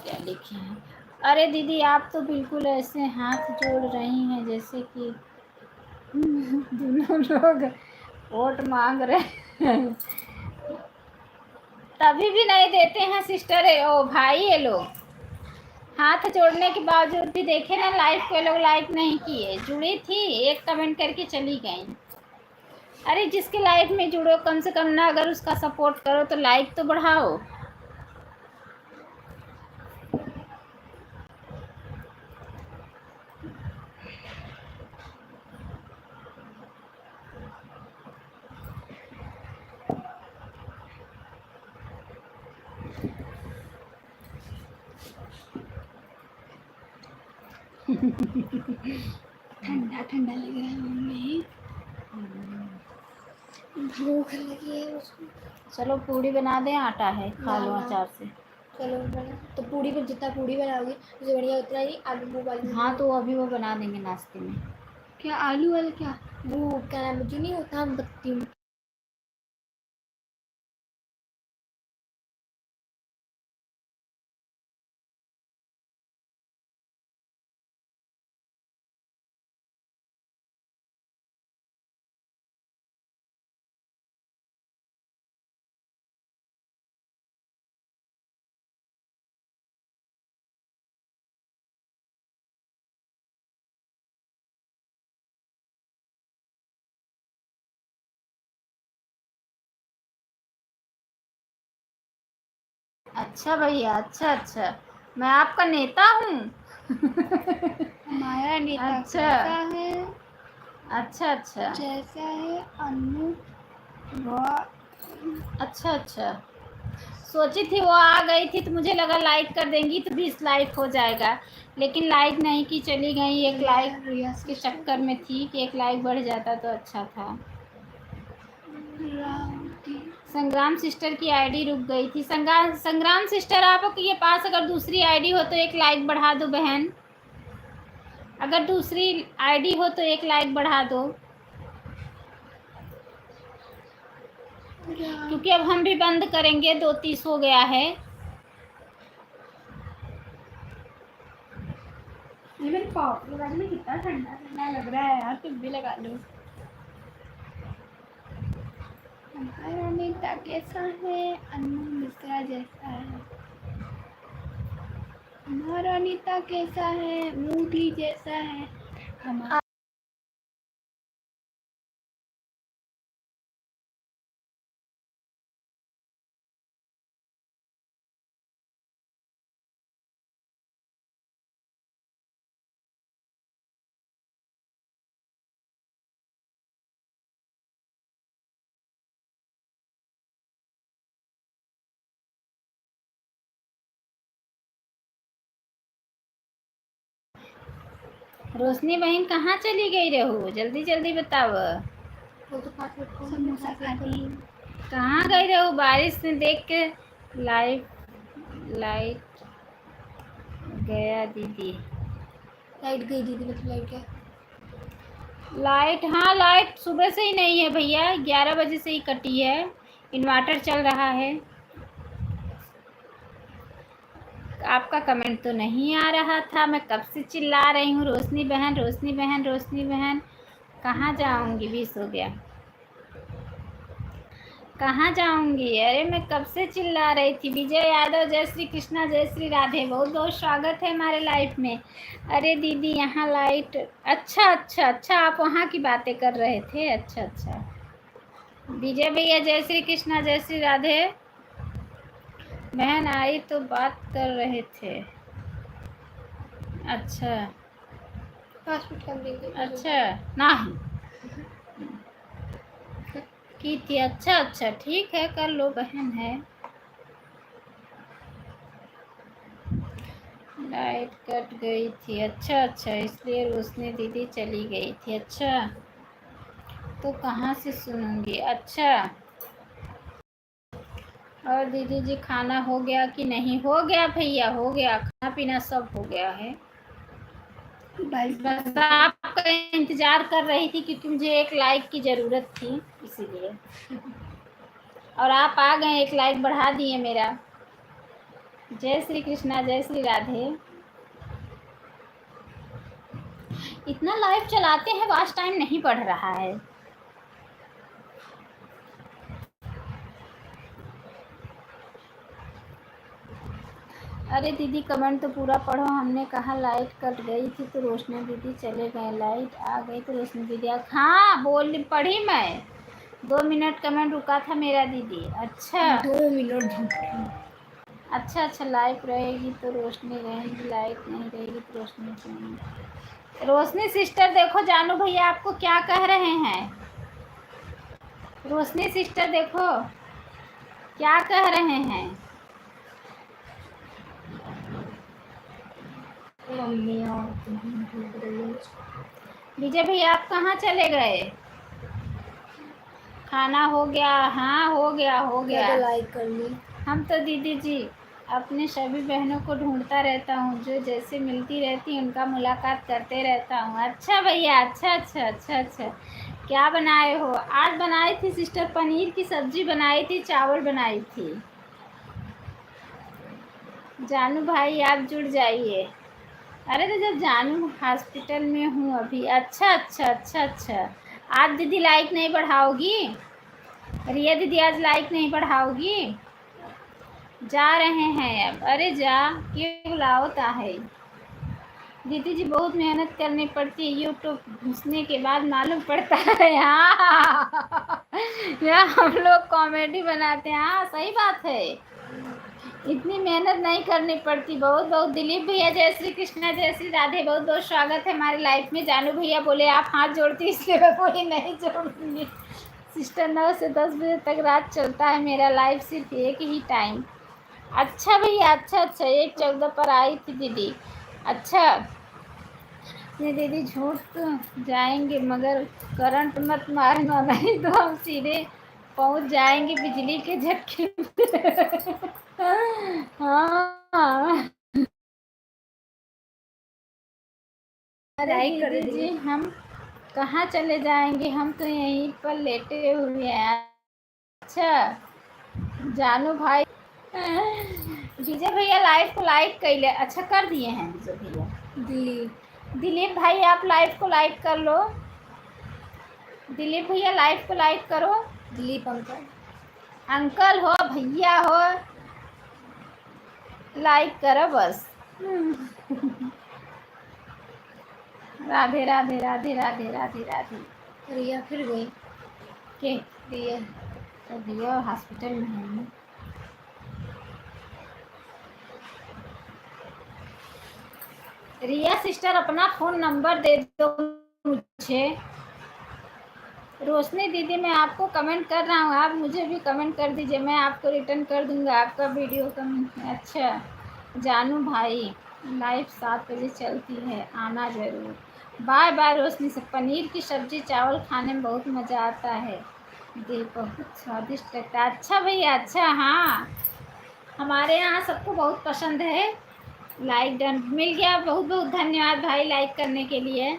क्या लिखे हैं? अरे दीदी आप तो बिल्कुल ऐसे हाथ जोड़ रही हैं जैसे कि दोनों लोग वोट मांग रहे हैं। तभी भी नहीं देते हैं सिस्टर ओ भाई, ये लोग हाथ जोड़ने के बावजूद भी देखे ना लाइव को ये लोग लाइक नहीं किए। जुड़ी थी, एक कमेंट करके चली गई। अरे जिसके लाइफ में जुड़ो कम से कम ना, अगर उसका सपोर्ट करो तो लाइक तो बढ़ाओ। ठंडा ठंडा लग रहा है मम्मी, भूख लगी है उसको। चलो पूड़ी बना दें, आटा है खा लो ना, अचार से। चलो बना तो पूड़ी पर जितना पूड़ी बनाओगी उससे बढ़िया उतना ही आलू उबाल। हाँ तो अभी वो बना देंगे नाश्ते में। क्या आलू वाला, क्या वो क्या नाम है जो नहीं होता, हम बत्ती अच्छा भैया, अच्छा अच्छा, मैं आपका नेता हूँ। हमारा नेता अच्छा कैसा है? अच्छा अच्छा जैसा है अनु वो। अच्छा अच्छा। सोची थी वो आ गई थी तो मुझे लगा लाइक कर देंगी तो 20 लाइक हो जाएगा, लेकिन लाइक नहीं की, चली गई। एक लाइक के चक्कर में थी कि एक लाइक बढ़ जाता तो अच्छा था। संग्राम सिस्टर की आईडी रुक गई थी। संग्राम सिस्टर आपके पास अगर दूसरी आईडी हो तो एक लाइक बढ़ा दो बहन, अगर दूसरी आईडी हो तो एक लाइक बढ़ा दो, क्योंकि अब हम भी बंद करेंगे, 2:30 हो गया है। मेरे पाप के बारे में कितना ठंडा ठंडा लग रहा है यार, तुम भी लगा लो। हमारा नेता कैसा है? अनु मिश्रा जैसा है। हमारा नेता कैसा है? मोदी जैसा है। हमारा रोशनी बहन कहाँ चली गई रहू, जल्दी जल्दी बताओ। वो तो समोसा खाती। कहाँ गई रहू, बारिश में देख के लाइट गया दीदी। लाइट गई दीदी, मतलब लाइट क्या? लाइट, हाँ लाइट सुबह से ही नहीं है भैया, 11 बजे से ही कटी है, इन्वर्टर चल रहा है। आपका कमेंट तो नहीं आ रहा था, मैं कब से चिल्ला रही हूँ रोशनी बहन रोशनी बहन रोशनी बहन। कहाँ जाऊँगी, 20 हो गया, कहाँ जाऊँगी। अरे मैं कब से चिल्ला रही थी। विजय यादव, जय श्री कृष्णा जय श्री राधे, बहुत बहुत स्वागत है हमारे लाइफ में। अरे दीदी यहाँ लाइट, अच्छा अच्छा अच्छा, आप वहाँ की बातें कर रहे थे, अच्छा अच्छा। विजय भैया जय श्री कृष्णा जय श्री राधे। बहन आई तो बात कर रहे थे, अच्छा अच्छा नहीं की थी, अच्छा अच्छा ठीक है, कर लो बहन है। लाइट कट गई थी, अच्छा अच्छा, इसलिए रोशनी दीदी चली गई थी, अच्छा तो कहाँ से सुनूंगी, अच्छा। और दीदी जी खाना हो गया कि नहीं? हो गया भैया, हो गया, खाना पीना सब हो गया है। बस आपका इंतजार कर रही थी क्योंकि मुझे एक लाइक की ज़रूरत थी, इसीलिए। और आप आ गए, एक लाइक बढ़ा दिए मेरा। जय श्री कृष्णा जय श्री राधे। इतना लाइव चलाते हैं, वॉच टाइम नहीं बढ़ रहा है। अरे दीदी कमेंट तो पूरा पढ़ो, हमने कहा लाइट कट गई थी तो रोशनी दीदी चले गए, लाइट आ गई तो रोशनी दीदी हाँ बोल पढ़ी मैं, 2 मिनट कमेंट रुका था मेरा दीदी, अच्छा 2 मिनट। अच्छा अच्छा, लाइट रहेगी तो रोशनी रहेगी, लाइट नहीं रहेगी तो रोशनी रहेगी। रोशनी सिस्टर देखो, जानू भैया आपको क्या कह रहे हैं, रोशनी सिस्टर देखो क्या कह रहे हैं। मम्मी विजय भैया आप कहाँ चले गए? खाना हो गया, हाँ हो गया हो गया। लाइक कर ली। हम तो दीदी जी अपने सभी बहनों को ढूंढता रहता हूँ, जो जैसे मिलती रहती उनका मुलाकात करते रहता हूँ। अच्छा भैया, अच्छा अच्छा अच्छा अच्छा, क्या बनाए हो? आज बनाई थी सिस्टर पनीर की सब्जी बनाई थी, चावल बनाई थी। जानू भाई आप जुड़ जाइए। अरे तो जब जानू हॉस्पिटल में हूँ अभी, अच्छा अच्छा अच्छा अच्छा। आज दीदी लाइक नहीं बढ़ाओगी? रिया दीदी आज लाइक नहीं बढ़ाओगी? जा रहे हैं अब, अरे जा, क्यों बुलाओता है? दीदी जी बहुत मेहनत करनी पड़ती है, यूट्यूब घुसने के बाद मालूम पड़ता है। हाँ यहाँ हम लोग कॉमेडी बनाते हैं, हाँ सही बात है, इतनी मेहनत नहीं करनी पड़ती। बहुत बहुत दिलीप भैया जय श्री कृष्णा जय श्री राधे, बहुत बहुत स्वागत है हमारे लाइफ में। जानू भैया बोले आप हाथ जोड़ती, इसलिए मैं बोली नहीं जोड़ूंगी। सिस्टर 9 से 10 बजे तक रात चलता है मेरा लाइव, सिर्फ एक ही टाइम। अच्छा भैया, अच्छा अच्छा, 1/14 पर आई थी दीदी, अच्छा। ये दीदी झूठ तो जाएंगे मगर करंट मत मारना, नहीं तो हम सीधे पहुंच जाएंगे बिजली के झटके में। हाँ अरे दीदी जी हम कहाँ चले जाएंगे, हम तो यहीं पर लेटे हुए हैं। अच्छा जानू भाई, विजय भैया लाइव को लाइक कर ले, अच्छा कर दिए हैं विजय भैया। दिलीप भाई आप लाइव को लाइक कर लो, दिलीप भैया लाइव को लाइक करो। दिलीप अंकल, अंकल हो भैया हो, लाइक करो बस। राधे राधे राधे राधे राधे राधे। रिया फिर गई के रिया, तो भैया हॉस्पिटल में है। रिया सिस्टर अपना फ़ोन नंबर दे दो मुझे। रोशनी दीदी मैं आपको कमेंट कर रहा हूँ, आप मुझे भी कमेंट कर दीजिए, मैं आपको रिटर्न कर दूँगा आपका वीडियो कमेंट। अच्छा जानू भाई, लाइव 7 बजे चलती है, आना ज़रूर। बाय बाय रोशनी से। पनीर की सब्ज़ी चावल खाने में बहुत मज़ा आता है, बहुत स्वादिष्ट लगता है। अच्छा भैया, अच्छा, हाँ, हमारे यहाँ सबको बहुत पसंद है। लाइक डन मिल गया, बहुत बहुत धन्यवाद भाई लाइक करने के लिए।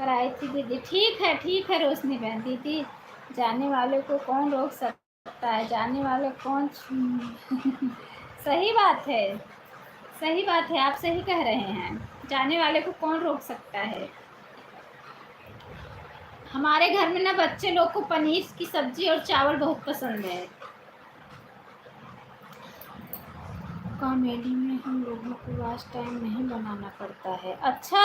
और आई थी दीदी। ठीक है रोशनी बहन। दीदी, जाने वाले को कौन रोक सकता है, जाने वाले कौन सही बात है, सही बात है, आप सही कह रहे हैं, जाने वाले को कौन रोक सकता है। हमारे घर में ना बच्चे लोग को पनीर की सब्जी और चावल बहुत पसंद है। कॉमेडी में हम लोगों को वॉच टाइम नहीं बनाना पड़ता है। अच्छा,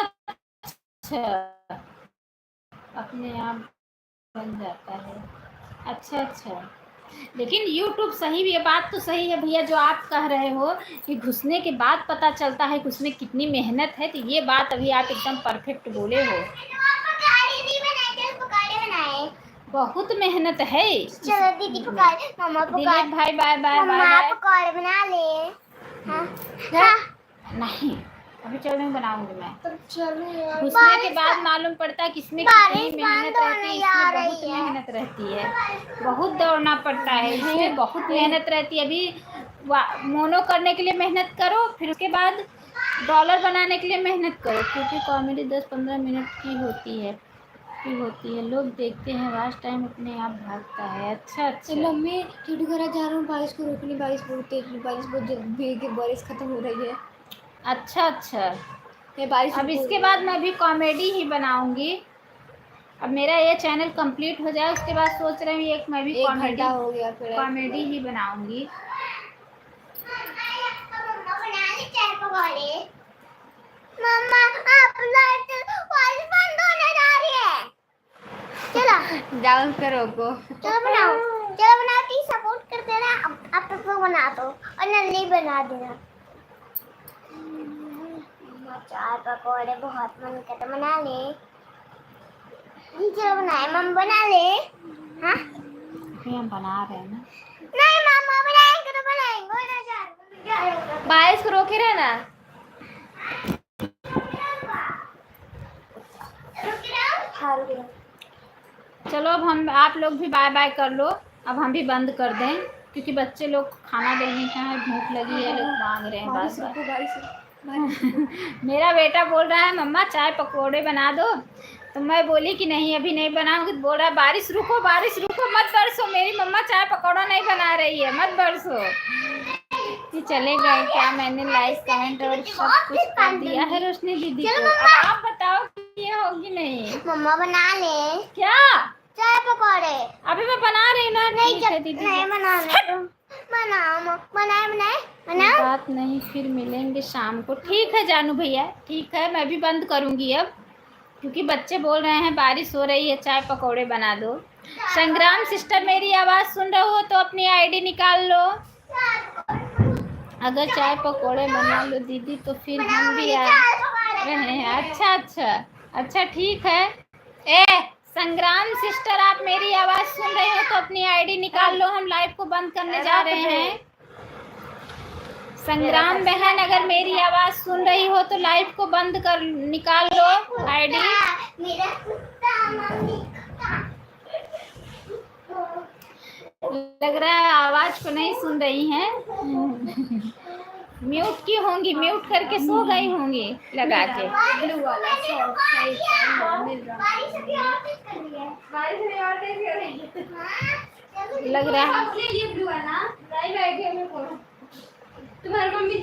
अपने आप बन जाता है। अच्छा, लेकिन YouTube सही भी है, बात तो सही है भैया जो आप कह रहे हो कि घुसने के बाद पता चलता है कि उसमें कितनी मेहनत है, तो ये बात अभी आप एकदम परफेक्ट बोले हो। बहुत मेहनत है। चलो दीदी पकौड़े, मम्मा पकौड़े, भाई बाय बाय मम्मा पकौड़े बना ले। हाँ? नहीं, अभी चल रही बनाऊंगी मैं। तो चलो यार, घुसने के बाद मालूम पड़ता है कि इसमें कितनी मेहनत रहती है, इसमें बहुत मेहनत रहती है, बहुत दौड़ना पड़ता है, इसमें बहुत मेहनत रहती है। अभी मोनो करने के लिए मेहनत करो, फिर उसके बाद डॉलर बनाने के लिए मेहनत करो, क्योंकि कॉमेडी 10-15 मिनट की होती है, लोग देखते हैं, वॉच टाइम अपने आप भागता है। अच्छा, मम्मी टीटू घर जा रहा हूँ, बारिश को रोकनी, बारिश बहुत तेज, बारिश बहुत जल्दी, बारिश खत्म हो रही है। अच्छा, ये बारिश अब इसके बाद मैं भी कॉमेडी ही बनाऊंगी। अब मेरा ये चैनल कंप्लीट हो जाए, उसके बाद सोच रही हूँ मैं भी कॉमेडी हो गया, कॉमेडी ही बनाऊंगी। मम्मा आप लाइट वाली बंद होने जा रही है। चलो जाओ करो को। चलो बनाओ टी सपोर्ट कर देना। आप तो बना दो और नल्ली बना देना। चाय पकौड़े बहुत मन करता, बना ले। चलो बनाए, मम्मा बना ले। हाँ हम बना रहे हैं ना। नहीं मम्मा बनाएंगे तो बनाएंगे, बारिश को रोके रहना। चलो अब हम आप लोग भी बाय बाय कर लो, अब हम भी बंद कर दें, क्योंकि बच्चे लोग खाना देने का है, भूख लगी है, लोग मांग रहे हैं बार-बार। मेरा बेटा बोल रहा है मम्मा चाय पकौड़े बना दो, तो मैं बोली कि नहीं अभी नहीं बनाऊंगी, तो बोल रहा है बारिश रुको मत बरसो, मेरी मम्मा चाय पकौड़ा नहीं बना रही है, मत बरसो। ये चले गए क्या? मैंने लाइक कमेंट और सब कुछ कर दिया है रोशनी दीदी को। अब आप बताओ कि ये होगी नहीं। मम्मा बना ले। क्या चाय पकौड़े? अभी मैं बना रही ना। नहीं दीदी नहीं बनाना बात नहीं, फिर मिलेंगे शाम को। ठीक है जानू भैया, ठीक है, मैं भी बंद करूंगी अब, क्योंकि बच्चे बोल रहे हैं बारिश हो रही है, चाय पकौड़े बना दो। संग्राम सिस्टर मेरी आवाज़ सुन रहे हो तो अपनी आईडी निकाल लो। अगर चाय पकौड़े बना लो दीदी तो फिर हम भी आ रहे हैं। अच्छा ठीक है। संग्राम सिस्टर आप मेरी आवाज़ सुन रहे हो तो अपनी आईडी निकाल लो, हम लाइव को बंद करने जा रहे हैं। संग्राम बहन अगर मेरी आवाज़ सुन रही हो तो लाइव को बंद कर निकाल लो आईडी। लग रहा है आवाज़ को नहीं सुन रही हैं। म्यूट की होंगी, म्यूट करके सो गई होंगी लगा के। लग रहा है तुम्हारी मम्मी